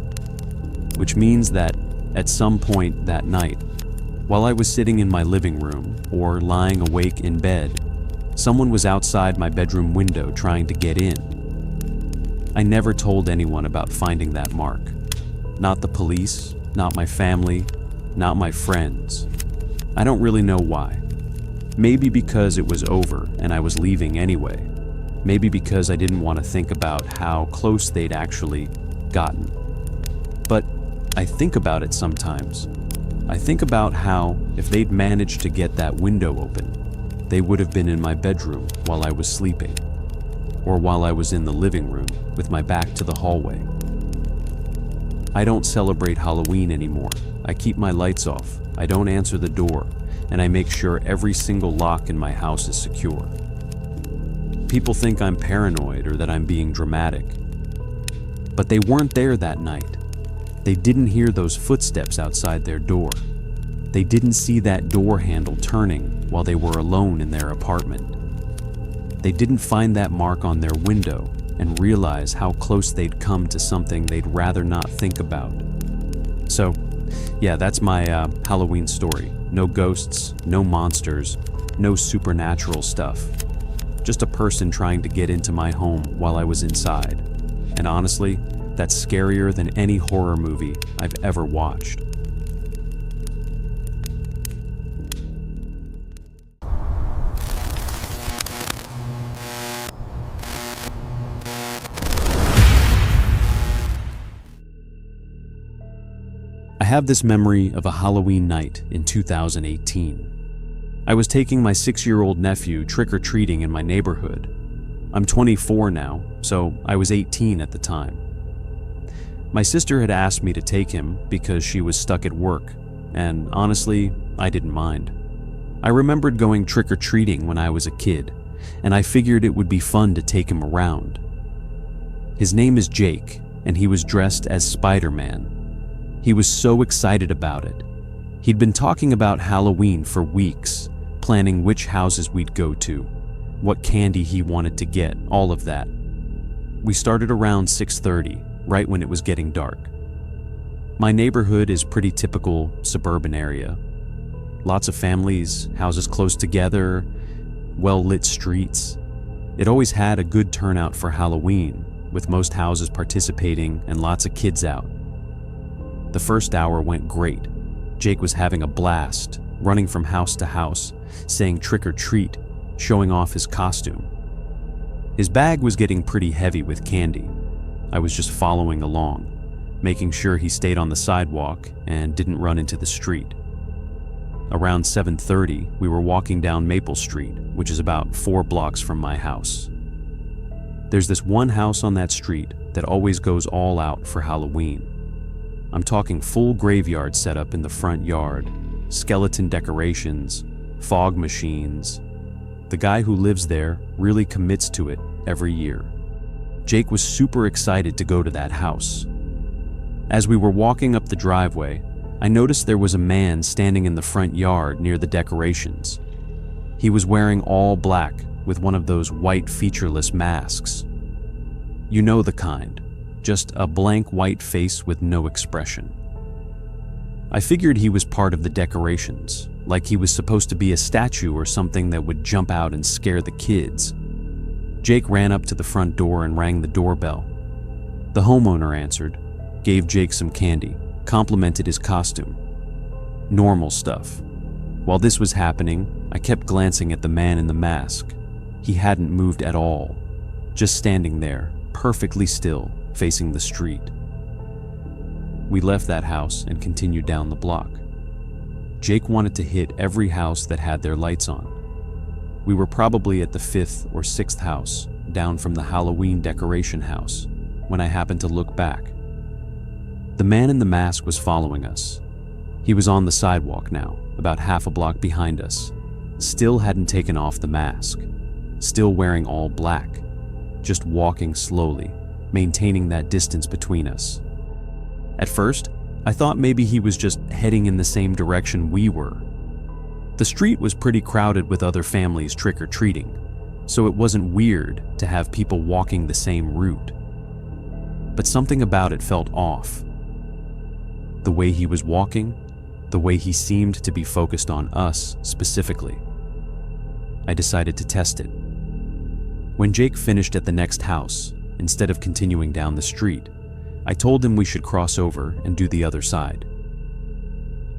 Which means that at some point that night, while I was sitting in my living room or lying awake in bed, someone was outside my bedroom window trying to get in. I never told anyone about finding that mark. Not the police, not my family, not my friends. I don't really know why. Maybe because it was over and I was leaving anyway. Maybe because I didn't want to think about how close they'd actually gotten. But I think about it sometimes. I think about how, if they'd managed to get that window open, they would have been in my bedroom while I was sleeping, or while I was in the living room with my back to the hallway. I don't celebrate Halloween anymore. I keep my lights off, I don't answer the door, and I make sure every single lock in my house is secure. People think I'm paranoid or that I'm being dramatic. But they weren't there that night. They didn't hear those footsteps outside their door. They didn't see that door handle turning while they were alone in their apartment. They didn't find that mark on their window and realize how close they'd come to something they'd rather not think about. So, Yeah, that's my Halloween story. No ghosts, no monsters, no supernatural stuff. Just a person trying to get into my home while I was inside. And honestly, that's scarier than any horror movie I've ever watched. I have this memory of a Halloween night in 2018. I was taking my 6-year-old nephew trick-or-treating in my neighborhood. I'm 24 now, so I was 18 at the time. My sister had asked me to take him because she was stuck at work, and honestly, I didn't mind. I remembered going trick-or-treating when I was a kid, and I figured it would be fun to take him around. His name is Jake, and he was dressed as Spider-Man. He was so excited about it. He'd been talking about Halloween for weeks, planning which houses we'd go to, what candy he wanted to get, all of that. We started around 6:30, right when it was getting dark. My neighborhood is pretty typical suburban area. Lots of families, houses close together, well-lit streets. It always had a good turnout for Halloween, with most houses participating and lots of kids out. The first hour went great. Jake was having a blast, running from house to house, saying trick or treat, showing off his costume. His bag was getting pretty heavy with candy. I was just following along, making sure he stayed on the sidewalk and didn't run into the street. Around 7:30, we were walking down Maple Street, which is about 4 blocks from my house. There's this one house on that street that always goes all out for Halloween. I'm talking full graveyard setup in the front yard, skeleton decorations, fog machines. The guy who lives there really commits to it every year. Jake was super excited to go to that house. As we were walking up the driveway, I noticed there was a man standing in the front yard near the decorations. He was wearing all black with one of those white featureless masks. You know the kind. Just a blank white face with no expression. I figured he was part of the decorations, like he was supposed to be a statue or something that would jump out and scare the kids. Jake ran up to the front door and rang the doorbell. The homeowner answered, gave Jake some candy, complimented his costume. Normal stuff. While this was happening, I kept glancing at the man in the mask. He hadn't moved at all, just standing there, perfectly still, facing the street. We left that house and continued down the block. Jake wanted to hit every house that had their lights on. We were probably at the 5th or 6th house, down from the Halloween decoration house, when I happened to look back. The man in the mask was following us. He was on the sidewalk now, about half a block behind us, still hadn't taken off the mask, still wearing all black, just walking slowly, maintaining that distance between us. At first, I thought maybe he was just heading in the same direction we were. The street was pretty crowded with other families trick-or-treating, so it wasn't weird to have people walking the same route. But something about it felt off. The way he was walking, the way he seemed to be focused on us specifically. I decided to test it. When Jake finished at the next house, instead of continuing down the street, I told him we should cross over and do the other side.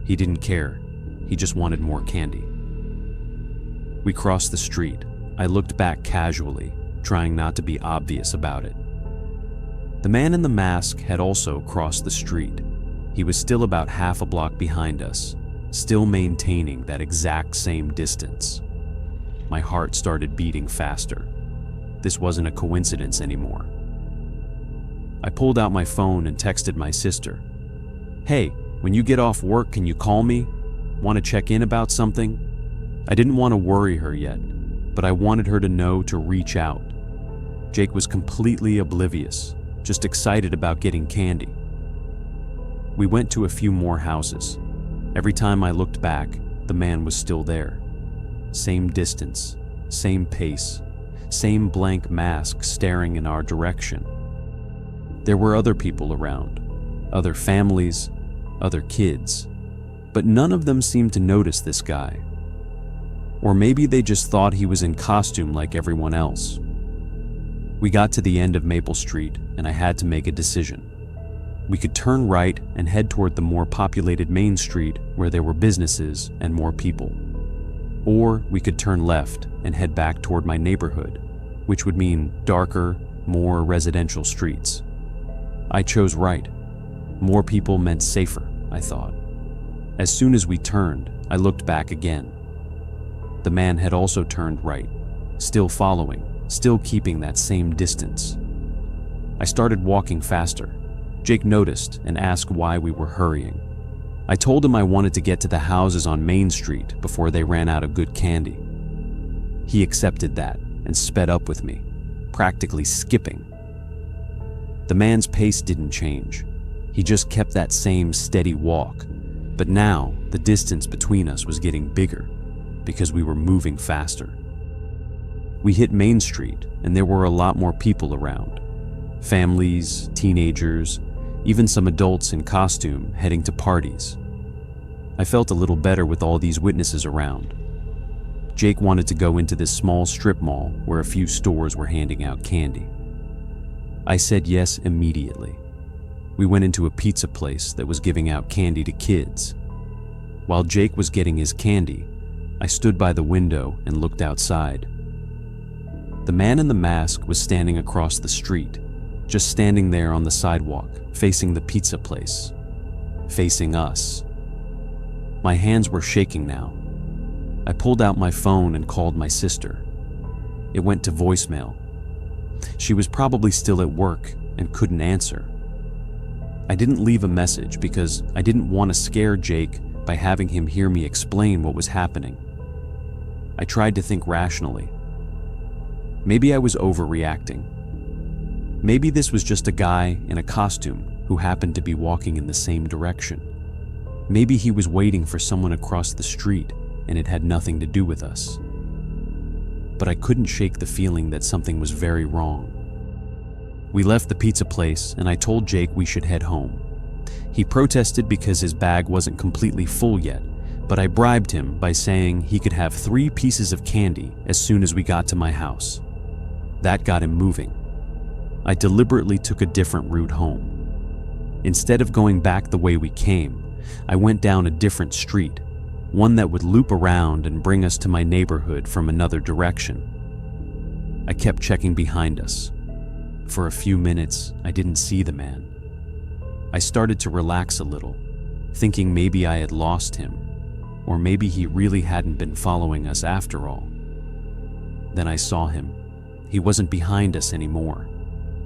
He didn't care. He just wanted more candy. We crossed the street. I looked back casually, trying not to be obvious about it. The man in the mask had also crossed the street. He was still about half a block behind us, still maintaining that exact same distance. My heart started beating faster. This wasn't a coincidence anymore. I pulled out my phone and texted my sister. "Hey, when you get off work, can you call me? Want to check in about something?" I didn't want to worry her yet, but I wanted her to know to reach out. Jake was completely oblivious, just excited about getting candy. We went to a few more houses. Every time I looked back, the man was still there. Same distance, same pace, same blank mask staring in our direction. There were other people around, other families, other kids, but none of them seemed to notice this guy. Or maybe they just thought he was in costume like everyone else. We got to the end of Maple Street, and I had to make a decision. We could turn right and head toward the more populated Main Street where there were businesses and more people. Or we could turn left and head back toward my neighborhood, which would mean darker, more residential streets. I chose right. More people meant safer, I thought. As soon as we turned, I looked back again. The man had also turned right, still following, still keeping that same distance. I started walking faster. Jake noticed and asked why we were hurrying. I told him I wanted to get to the houses on Main Street before they ran out of good candy. He accepted that and sped up with me, practically skipping. The man's pace didn't change. He just kept that same steady walk, but now the distance between us was getting bigger because we were moving faster. We hit Main Street and there were a lot more people around. Families, teenagers, even some adults in costume heading to parties. I felt a little better with all these witnesses around. Jake wanted to go into this small strip mall where a few stores were handing out candy. I said yes immediately. We went into a pizza place that was giving out candy to kids. While Jake was getting his candy, I stood by the window and looked outside. The man in the mask was standing across the street, just standing there on the sidewalk, facing the pizza place, facing us. My hands were shaking now. I pulled out my phone and called my sister. It went to voicemail. She was probably still at work and couldn't answer. I didn't leave a message because I didn't want to scare Jake by having him hear me explain what was happening. I tried to think rationally. Maybe I was overreacting. Maybe this was just a guy in a costume who happened to be walking in the same direction. Maybe he was waiting for someone across the street and it had nothing to do with us. But I couldn't shake the feeling that something was very wrong. We left the pizza place and I told Jake we should head home. He protested because his bag wasn't completely full yet, but I bribed him by saying he could have 3 pieces of candy as soon as we got to my house. That got him moving. I deliberately took a different route home. Instead of going back the way we came, I went down a different street, one that would loop around and bring us to my neighborhood from another direction. I kept checking behind us. For a few minutes, I didn't see the man. I started to relax a little, thinking maybe I had lost him, or maybe he really hadn't been following us after all. Then I saw him. He wasn't behind us anymore.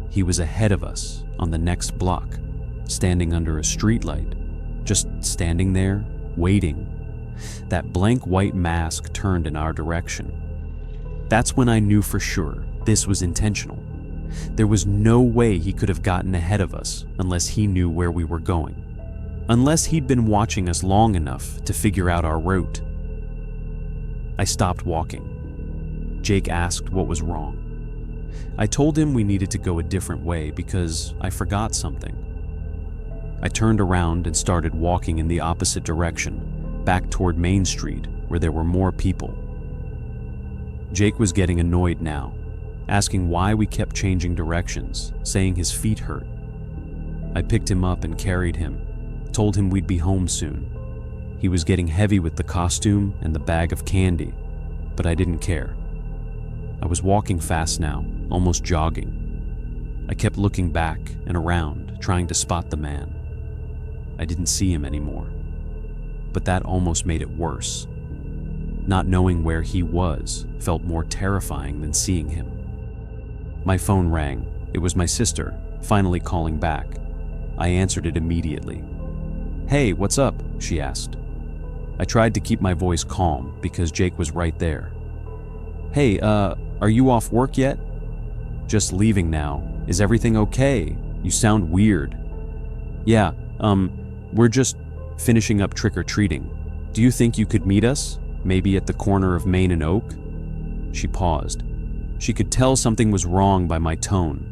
He was ahead of us on the next block, standing under a streetlight, just standing there, waiting. That blank white mask turned in our direction. That's when I knew for sure this was intentional. There was no way he could have gotten ahead of us unless he knew where we were going. Unless he'd been watching us long enough to figure out our route. I stopped walking. Jake asked what was wrong. I told him we needed to go a different way because I forgot something. I turned around and started walking in the opposite direction, back toward Main Street where there were more people. Jake was getting annoyed now, asking why we kept changing directions, saying his feet hurt. I picked him up and carried him, told him we'd be home soon. He was getting heavy with the costume and the bag of candy, but I didn't care. I was walking fast now, almost jogging. I kept looking back and around, trying to spot the man. I didn't see him anymore, but that almost made it worse. Not knowing where he was felt more terrifying than seeing him. My phone rang. It was my sister, finally calling back. I answered it immediately. "Hey, what's up?" she asked. I tried to keep my voice calm because Jake was right there. "Hey, are you off work yet?" "Just leaving now. Is everything okay? You sound weird." "Yeah, we're just finishing up trick-or-treating. Do you think you could meet us? Maybe at the corner of Main and Oak?" She paused. She could tell something was wrong by my tone.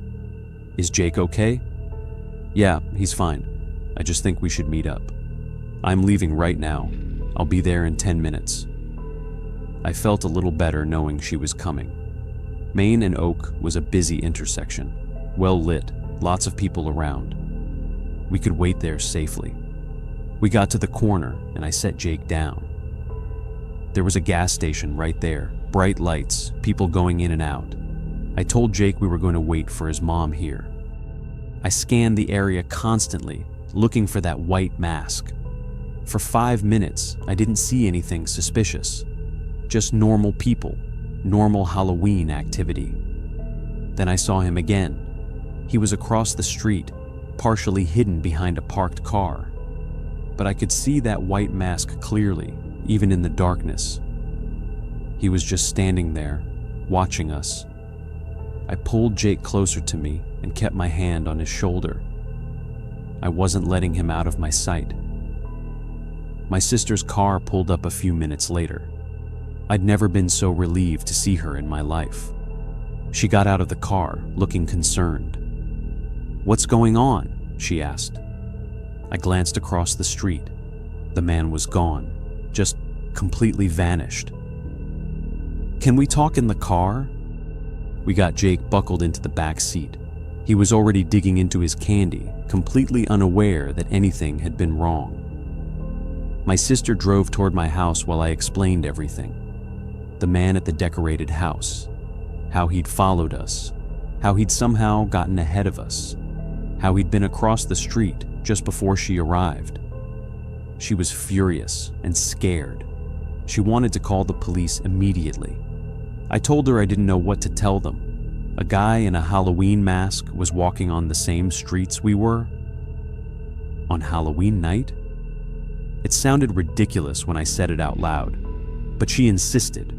"Is Jake okay?" "Yeah, he's fine. I just think we should meet up." I'm leaving right now. I'll be there in 10 minutes. I felt a little better knowing she was coming. Main and Oak was a busy intersection, well lit, lots of people around. We could wait there safely. We got to the corner and I set Jake down. There was a gas station right there, bright lights, people going in and out. I told Jake we were going to wait for his mom here. I scanned the area constantly, looking for that white mask. For 5 minutes, I didn't see anything suspicious. Just normal people, normal Halloween activity. Then I saw him again. He was across the street, partially hidden behind a parked car. But I could see that white mask clearly, even in the darkness. He was just standing there, watching us. I pulled Jake closer to me and kept my hand on his shoulder. I wasn't letting him out of my sight. My sister's car pulled up a few minutes later. I'd never been so relieved to see her in my life. She got out of the car, looking concerned. "What's going on?" she asked. I glanced across the street. The man was gone, just completely vanished. "Can we talk in the car?" We got Jake buckled into the back seat. He was already digging into his candy, completely unaware that anything had been wrong. My sister drove toward my house while I explained everything. The man at the decorated house, how he'd followed us, how he'd somehow gotten ahead of us, how he'd been across the street just before she arrived. She was furious and scared. She wanted to call the police immediately. I told her I didn't know what to tell them. A guy in a Halloween mask was walking on the same streets we were. On Halloween night? It sounded ridiculous when I said it out loud, but she insisted.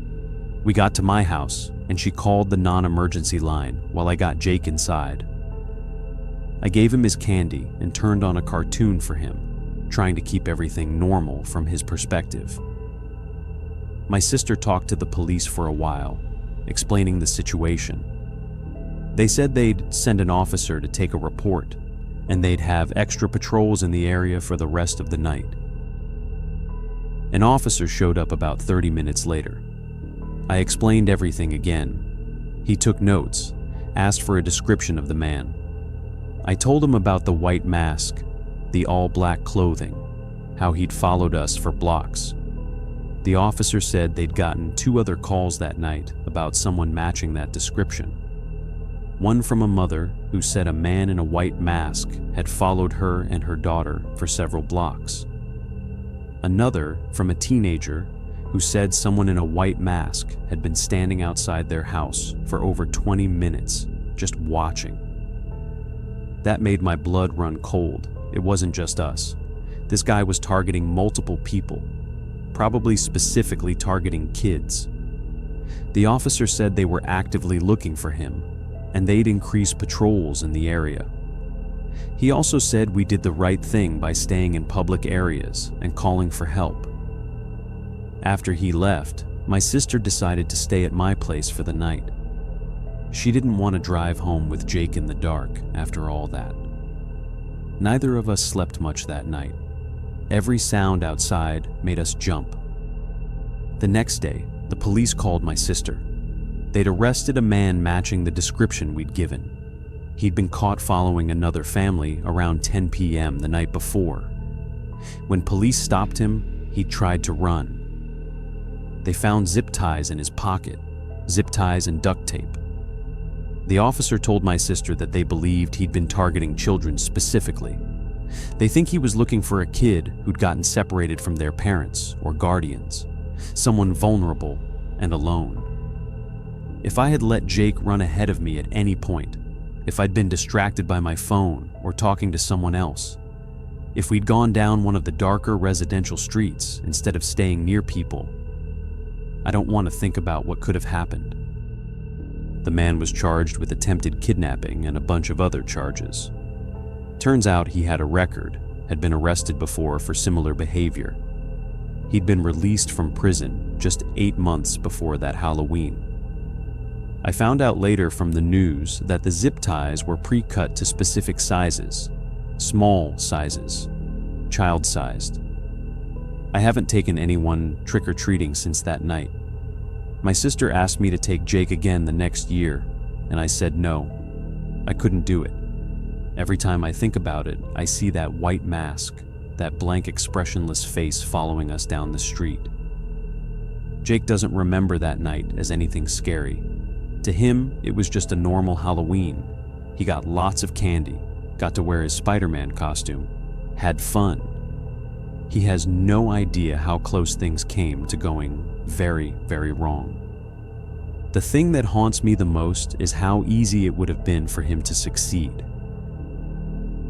We got to my house, and she called the non-emergency line while I got Jake inside. I gave him his candy and turned on a cartoon for him, trying to keep everything normal from his perspective. My sister talked to the police for a while, explaining the situation. They said they'd send an officer to take a report, and they'd have extra patrols in the area for the rest of the night. An officer showed up about 30 minutes later. I explained everything again. He took notes, asked for a description of the man. I told him about the white mask, the all-black clothing, how he'd followed us for blocks. The officer said they'd gotten 2 other calls that night about someone matching that description. One from a mother who said a man in a white mask had followed her and her daughter for several blocks. Another from a teenager who said someone in a white mask had been standing outside their house for over 20 minutes, just watching. That made my blood run cold. It wasn't just us. This guy was targeting multiple people, probably specifically targeting kids. The officer said they were actively looking for him, and they'd increase patrols in the area. He also said we did the right thing by staying in public areas and calling for help. After he left, my sister decided to stay at my place for the night. She didn't want to drive home with Jake in the dark after all that. Neither of us slept much that night. Every sound outside made us jump. The next day, the police called my sister. They'd arrested a man matching the description we'd given. He'd been caught following another family around 10 p.m. the night before. When police stopped him, he tried to run. They found zip ties in his pocket, zip ties and duct tape. The officer told my sister that they believed he'd been targeting children specifically. They think he was looking for a kid who'd gotten separated from their parents or guardians, someone vulnerable and alone. If I had let Jake run ahead of me at any point, if I'd been distracted by my phone or talking to someone else, if we'd gone down one of the darker residential streets instead of staying near people, I don't want to think about what could have happened. The man was charged with attempted kidnapping and a bunch of other charges. Turns out he had a record, had been arrested before for similar behavior. He'd been released from prison just 8 months before that Halloween. I found out later from the news that the zip ties were pre-cut to specific sizes, small sizes, child-sized. I haven't taken anyone trick-or-treating since that night. My sister asked me to take Jake again the next year, and I said no. I couldn't do it. Every time I think about it, I see that white mask, that blank expressionless face following us down the street. Jake doesn't remember that night as anything scary. To him, it was just a normal Halloween. He got lots of candy, got to wear his Spider-Man costume, had fun. He has no idea how close things came to going very, very wrong. The thing that haunts me the most is how easy it would have been for him to succeed.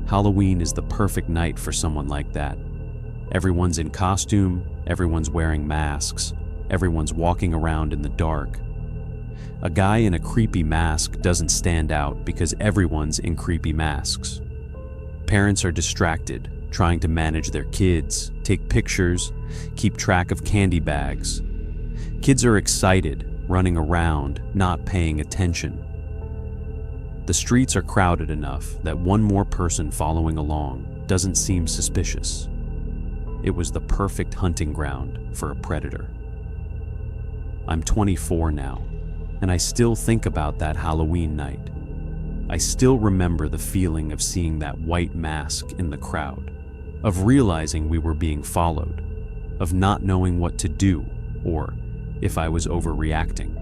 Halloween is the perfect night for someone like that. Everyone's in costume, everyone's wearing masks, everyone's walking around in the dark. A guy in a creepy mask doesn't stand out because everyone's in creepy masks. Parents are distracted, trying to manage their kids, take pictures, keep track of candy bags. Kids are excited, running around, not paying attention. The streets are crowded enough that one more person following along doesn't seem suspicious. It was the perfect hunting ground for a predator. I'm 24 now, and I still think about that Halloween night. I still remember the feeling of seeing that white mask in the crowd, of realizing we were being followed, of not knowing what to do, or if I was overreacting.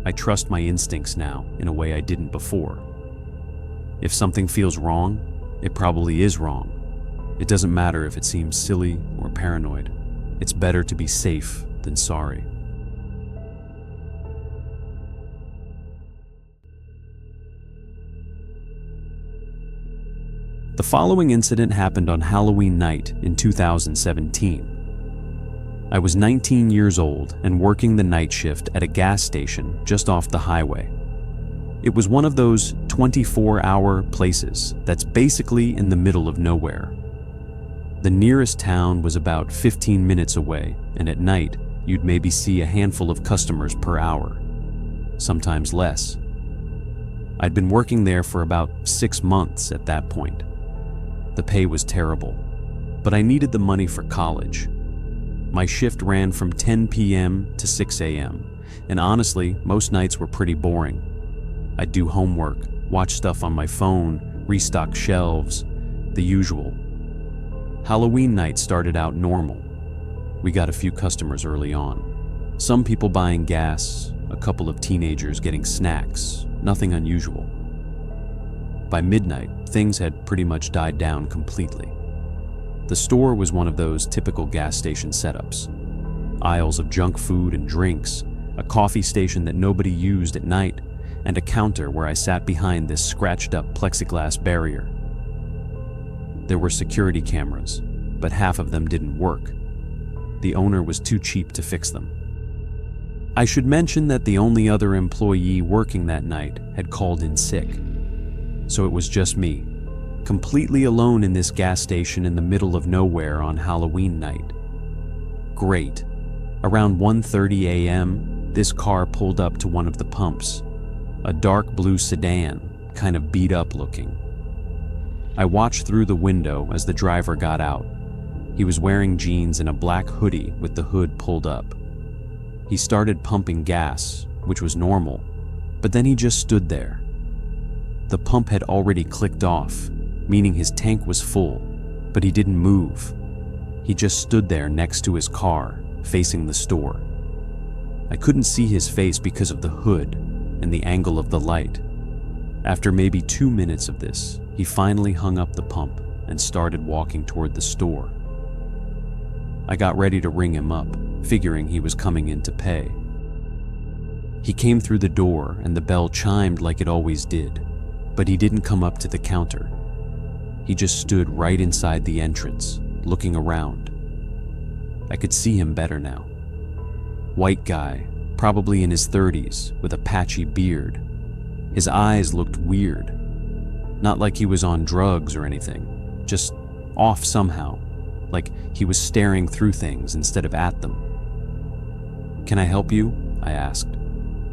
I trust my instincts now in a way I didn't before. If something feels wrong, it probably is wrong. It doesn't matter if it seems silly or paranoid. It's better to be safe than sorry. The following incident happened on Halloween night in 2017. I was 19 years old and working the night shift at a gas station just off the highway. It was one of those 24-hour places that's basically in the middle of nowhere. The nearest town was about 15 minutes away, and at night, you'd maybe see a handful of customers per hour, sometimes less. I'd been working there for about 6 months at that point. The pay was terrible, but I needed the money for college. My shift ran from 10 p.m. to 6 a.m., and honestly, most nights were pretty boring. I'd do homework, watch stuff on my phone, restock shelves, the usual. Halloween night started out normal. We got a few customers early on. Some people buying gas, a couple of teenagers getting snacks, nothing unusual. By midnight, things had pretty much died down completely. The store was one of those typical gas station setups. Aisles of junk food and drinks, a coffee station that nobody used at night, and a counter where I sat behind this scratched-up plexiglass barrier. There were security cameras, but half of them didn't work. The owner was too cheap to fix them. I should mention that the only other employee working that night had called in sick. So it was just me, completely alone in this gas station in the middle of nowhere on Halloween night. Great. Around 1:30 a.m., this car pulled up to one of the pumps, a dark blue sedan, kind of beat up looking. I watched through the window as the driver got out. He was wearing jeans and a black hoodie with the hood pulled up. He started pumping gas, which was normal, but then he just stood there. The pump had already clicked off, meaning his tank was full, but he didn't move. He just stood there next to his car, facing the store. I couldn't see his face because of the hood and the angle of the light. After maybe 2 minutes of this, he finally hung up the pump and started walking toward the store. I got ready to ring him up, figuring he was coming in to pay. He came through the door and the bell chimed like it always did, but he didn't come up to the counter. He just stood right inside the entrance, looking around. I could see him better now. White guy, probably in his 30s, with a patchy beard. His eyes looked weird. Not like he was on drugs or anything, just off somehow, like he was staring through things instead of at them. "Can I help you?" I asked.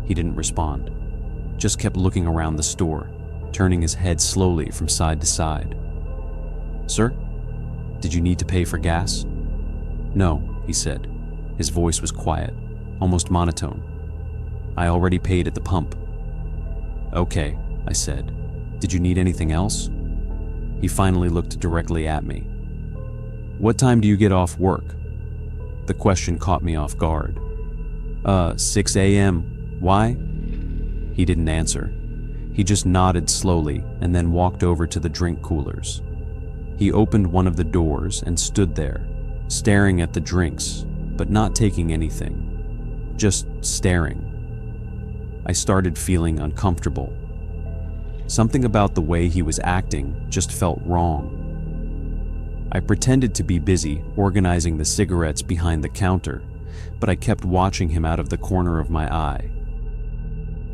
He didn't respond, just kept looking around the store, turning his head slowly from side to side. "Sir, did you need to pay for gas?" "No, he said. His voice was quiet, almost monotone. I already paid at the pump. Okay, I said. Did you need anything else? He finally looked directly at me. What time do you get off work? The question caught me off guard. 6 a.m. Why? He didn't answer. He just nodded slowly and then walked over to the drink coolers. He opened one of the doors and stood there, staring at the drinks, but not taking anything. Just staring. I started feeling uncomfortable. Something about the way he was acting just felt wrong. I pretended to be busy organizing the cigarettes behind the counter, but I kept watching him out of the corner of my eye.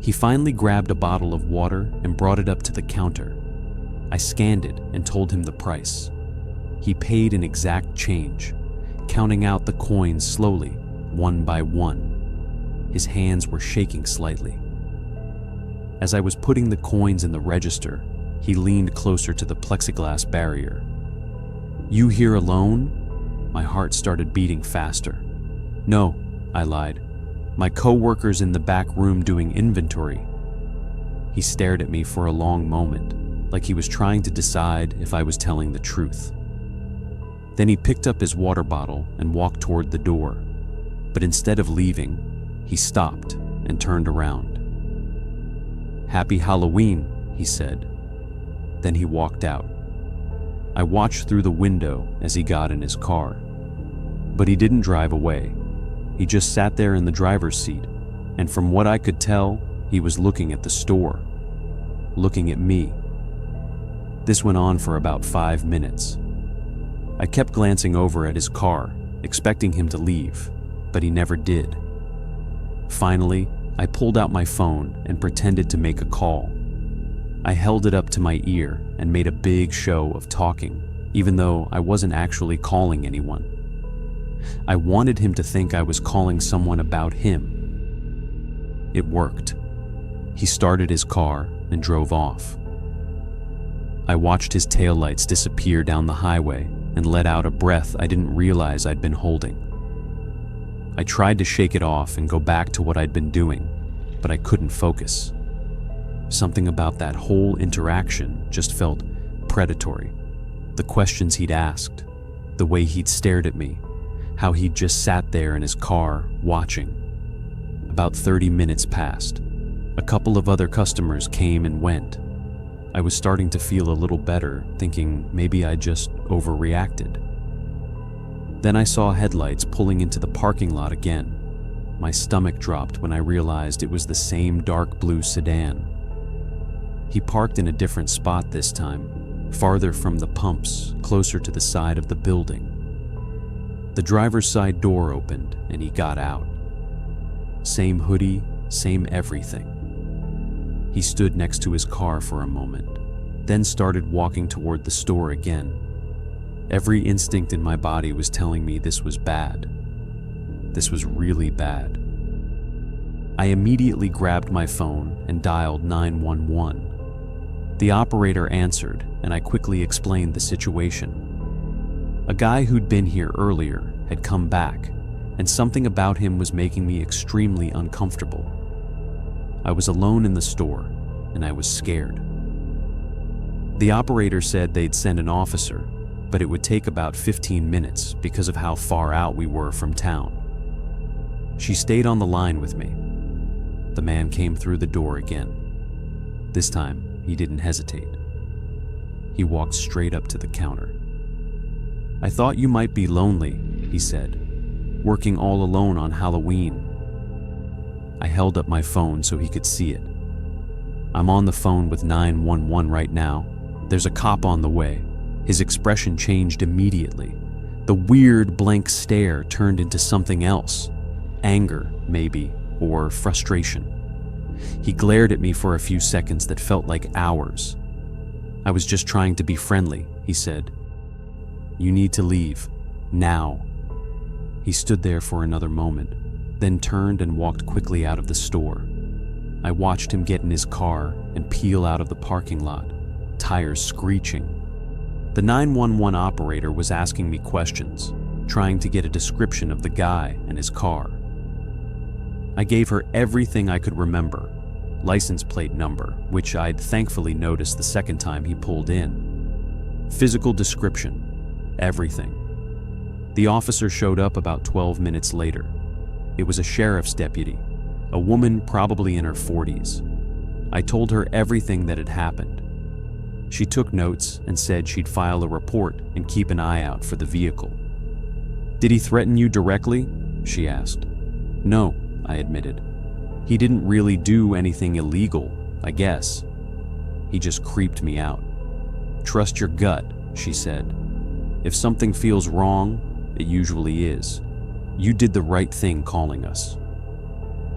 He finally grabbed a bottle of water and brought it up to the counter. I scanned it and told him the price. He paid in exact change, counting out the coins slowly, one by one. His hands were shaking slightly. As I was putting the coins in the register, he leaned closer to the plexiglass barrier. You here alone? My heart started beating faster. No, I lied. My co-worker's in the back room doing inventory. He stared at me for a long moment, like he was trying to decide if I was telling the truth. Then he picked up his water bottle and walked toward the door. But instead of leaving, he stopped and turned around. Happy Halloween, he said. Then he walked out. I watched through the window as he got in his car. But he didn't drive away. He just sat there in the driver's seat, and from what I could tell, he was looking at the store, looking at me. This went on for about 5 minutes. I kept glancing over at his car, expecting him to leave, but he never did. Finally, I pulled out my phone and pretended to make a call. I held it up to my ear and made a big show of talking, even though I wasn't actually calling anyone. I wanted him to think I was calling someone about him. It worked. He started his car and drove off. I watched his taillights disappear down the highway and let out a breath I didn't realize I'd been holding. I tried to shake it off and go back to what I'd been doing, but I couldn't focus. Something about that whole interaction just felt predatory. The questions he'd asked, the way he'd stared at me, how he'd just sat there in his car watching. About 30 minutes passed. A couple of other customers came and went. I was starting to feel a little better, thinking maybe I just overreacted. Then I saw headlights pulling into the parking lot again. My stomach dropped when I realized it was the same dark blue sedan. He parked in a different spot this time, farther from the pumps, closer to the side of the building. The driver's side door opened and he got out. Same hoodie, same everything. He stood next to his car for a moment, then started walking toward the store again. Every instinct in my body was telling me this was bad. This was really bad. I immediately grabbed my phone and dialed 911. The operator answered, and I quickly explained the situation. A guy who'd been here earlier had come back, and something about him was making me extremely uncomfortable. I was alone in the store, and I was scared. The operator said they'd send an officer, but it would take about 15 minutes because of how far out we were from town. She stayed on the line with me. The man came through the door again. This time, he didn't hesitate. He walked straight up to the counter. I thought you might be lonely, he said, working all alone on Halloween. I held up my phone so he could see it. I'm on the phone with 911 right now. There's a cop on the way. His expression changed immediately. The weird blank stare turned into something else. Anger, maybe, or frustration. He glared at me for a few seconds that felt like hours. I was just trying to be friendly, he said. You need to leave. Now. He stood there for another moment, then turned and walked quickly out of the store. I watched him get in his car and peel out of the parking lot, tires screeching. The 911 operator was asking me questions, trying to get a description of the guy and his car. I gave her everything I could remember, license plate number, which I'd thankfully noticed the second time he pulled in, physical description, everything. The officer showed up about 12 minutes later. It was a sheriff's deputy, a woman probably in her 40s. I told her everything that had happened. She took notes and said she'd file a report and keep an eye out for the vehicle. "Did he threaten you directly?" she asked. "No," I admitted. "He didn't really do anything illegal, I guess. He just creeped me out." "Trust your gut," she said. "If something feels wrong, it usually is. You did the right thing calling us."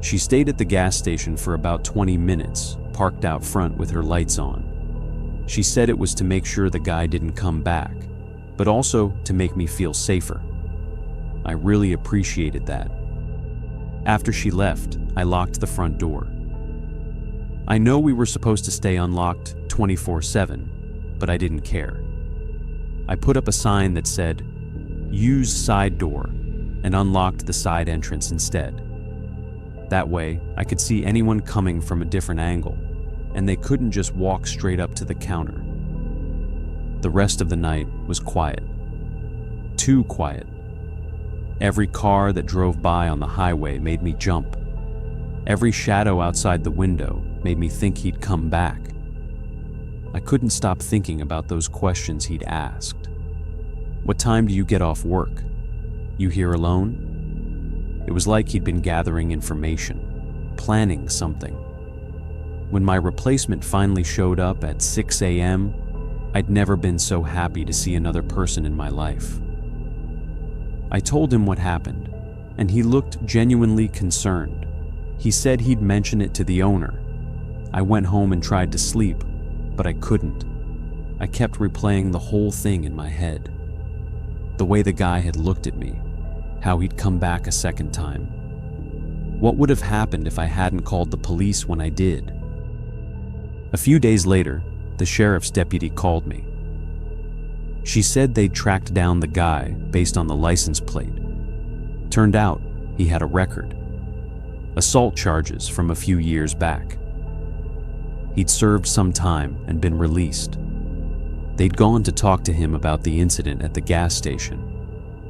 She stayed at the gas station for about 20 minutes, parked out front with her lights on. She said it was to make sure the guy didn't come back, but also to make me feel safer. I really appreciated that. After she left, I locked the front door. I know we were supposed to stay unlocked 24/7, but I didn't care. I put up a sign that said, "Use side door," and unlocked the side entrance instead. That way, I could see anyone coming from a different angle, and they couldn't just walk straight up to the counter. The rest of the night was quiet. Too quiet. Every car that drove by on the highway made me jump. Every shadow outside the window made me think he'd come back. I couldn't stop thinking about those questions he'd asked. "What time do you get off work? You here alone?" It was like he'd been gathering information, planning something. When my replacement finally showed up at 6 a.m., I'd never been so happy to see another person in my life. I told him what happened, and he looked genuinely concerned. He said he'd mention it to the owner. I went home and tried to sleep, but I couldn't. I kept replaying the whole thing in my head. The way the guy had looked at me, how he'd come back a second time. What would have happened if I hadn't called the police when I did? A few days later, the sheriff's deputy called me. She said they'd tracked down the guy based on the license plate. Turned out he had a record. Assault charges from a few years back. He'd served some time and been released. They'd gone to talk to him about the incident at the gas station.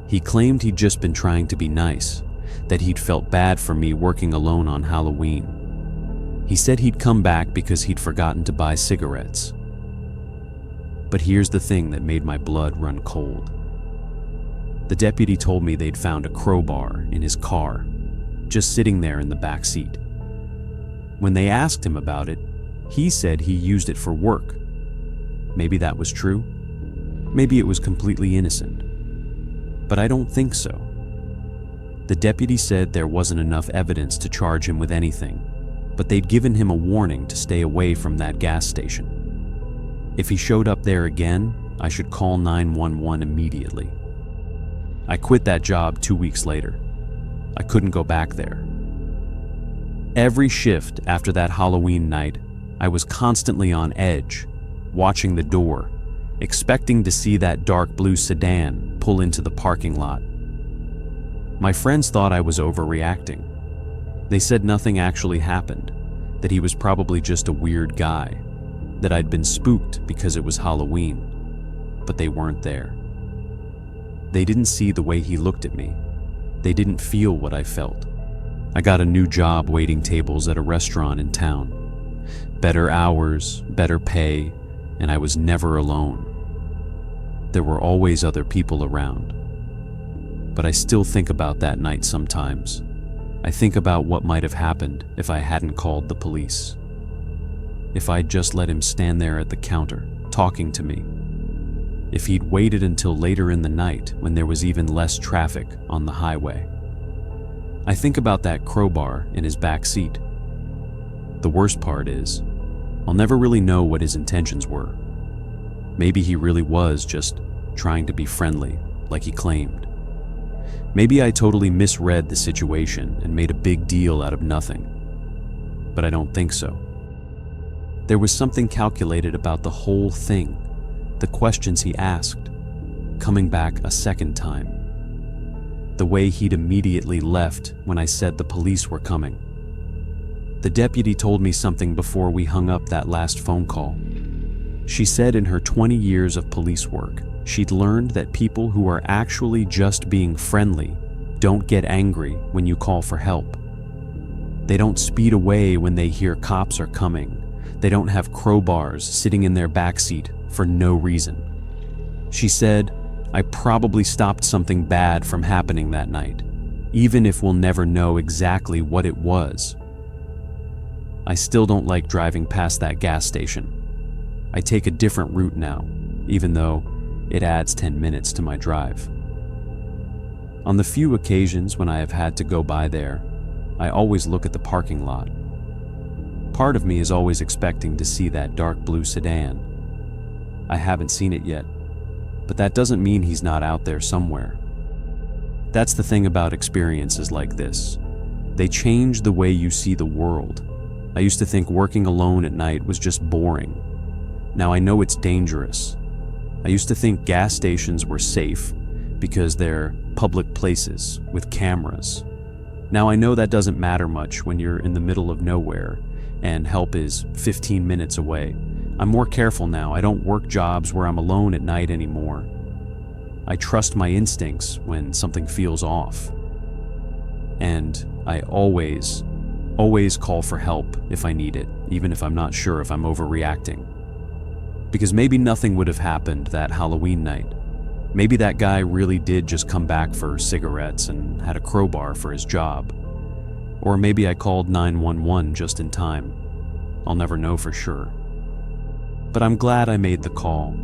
He claimed he'd just been trying to be nice, that he'd felt bad for me working alone on Halloween. He said he'd come back because he'd forgotten to buy cigarettes. But here's the thing that made my blood run cold. The deputy told me they'd found a crowbar in his car, just sitting there in the back seat. When they asked him about it, he said he used it for work. Maybe that was true. Maybe it was completely innocent. But I don't think so. The deputy said there wasn't enough evidence to charge him with anything, but they'd given him a warning to stay away from that gas station. If he showed up there again, I should call 911 immediately. I quit that job 2 weeks later. I couldn't go back there. Every shift after that Halloween night, I was constantly on edge, watching the door, expecting to see that dark blue sedan pull into the parking lot. My friends thought I was overreacting. They said nothing actually happened, that he was probably just a weird guy, that I'd been spooked because it was Halloween, but they weren't there. They didn't see the way he looked at me. They didn't feel what I felt. I got a new job waiting tables at a restaurant in town. Better hours, better pay, and I was never alone. There were always other people around. But I still think about that night sometimes. I think about what might have happened if I hadn't called the police. If I'd just let him stand there at the counter, talking to me. If he'd waited until later in the night when there was even less traffic on the highway. I think about that crowbar in his back seat. The worst part is, I'll never really know what his intentions were. Maybe he really was just trying to be friendly, like he claimed. Maybe I totally misread the situation and made a big deal out of nothing. But I don't think so. There was something calculated about the whole thing, the questions he asked, coming back a second time. the way he'd immediately left when I said the police were coming. The deputy told me something before we hung up that last phone call. She said in her 20 years of police work, she'd learned that people who are actually just being friendly don't get angry when you call for help. They don't speed away when they hear cops are coming. They don't have crowbars sitting in their backseat for no reason. She said, I probably stopped something bad from happening that night, even if we'll never know exactly what it was. I still don't like driving past that gas station. I take a different route now, even though it adds 10 minutes to my drive. On the few occasions when I have had to go by there, I always look at the parking lot. Part of me is always expecting to see that dark blue sedan. I haven't seen it yet, but that doesn't mean he's not out there somewhere. That's the thing about experiences like this. They change the way you see the world. I used to think working alone at night was just boring. Now I know it's dangerous. I used to think gas stations were safe because they're public places with cameras. Now I know that doesn't matter much when you're in the middle of nowhere and help is 15 minutes away. I'm more careful now. I don't work jobs where I'm alone at night anymore. I trust my instincts when something feels off. And I always call for help if I need it, even if I'm not sure if I'm overreacting. Because maybe nothing would have happened that Halloween night. Maybe that guy really did just come back for cigarettes and had a crowbar for his job. Or maybe I called 911 just in time. I'll never know for sure. But I'm glad I made the call.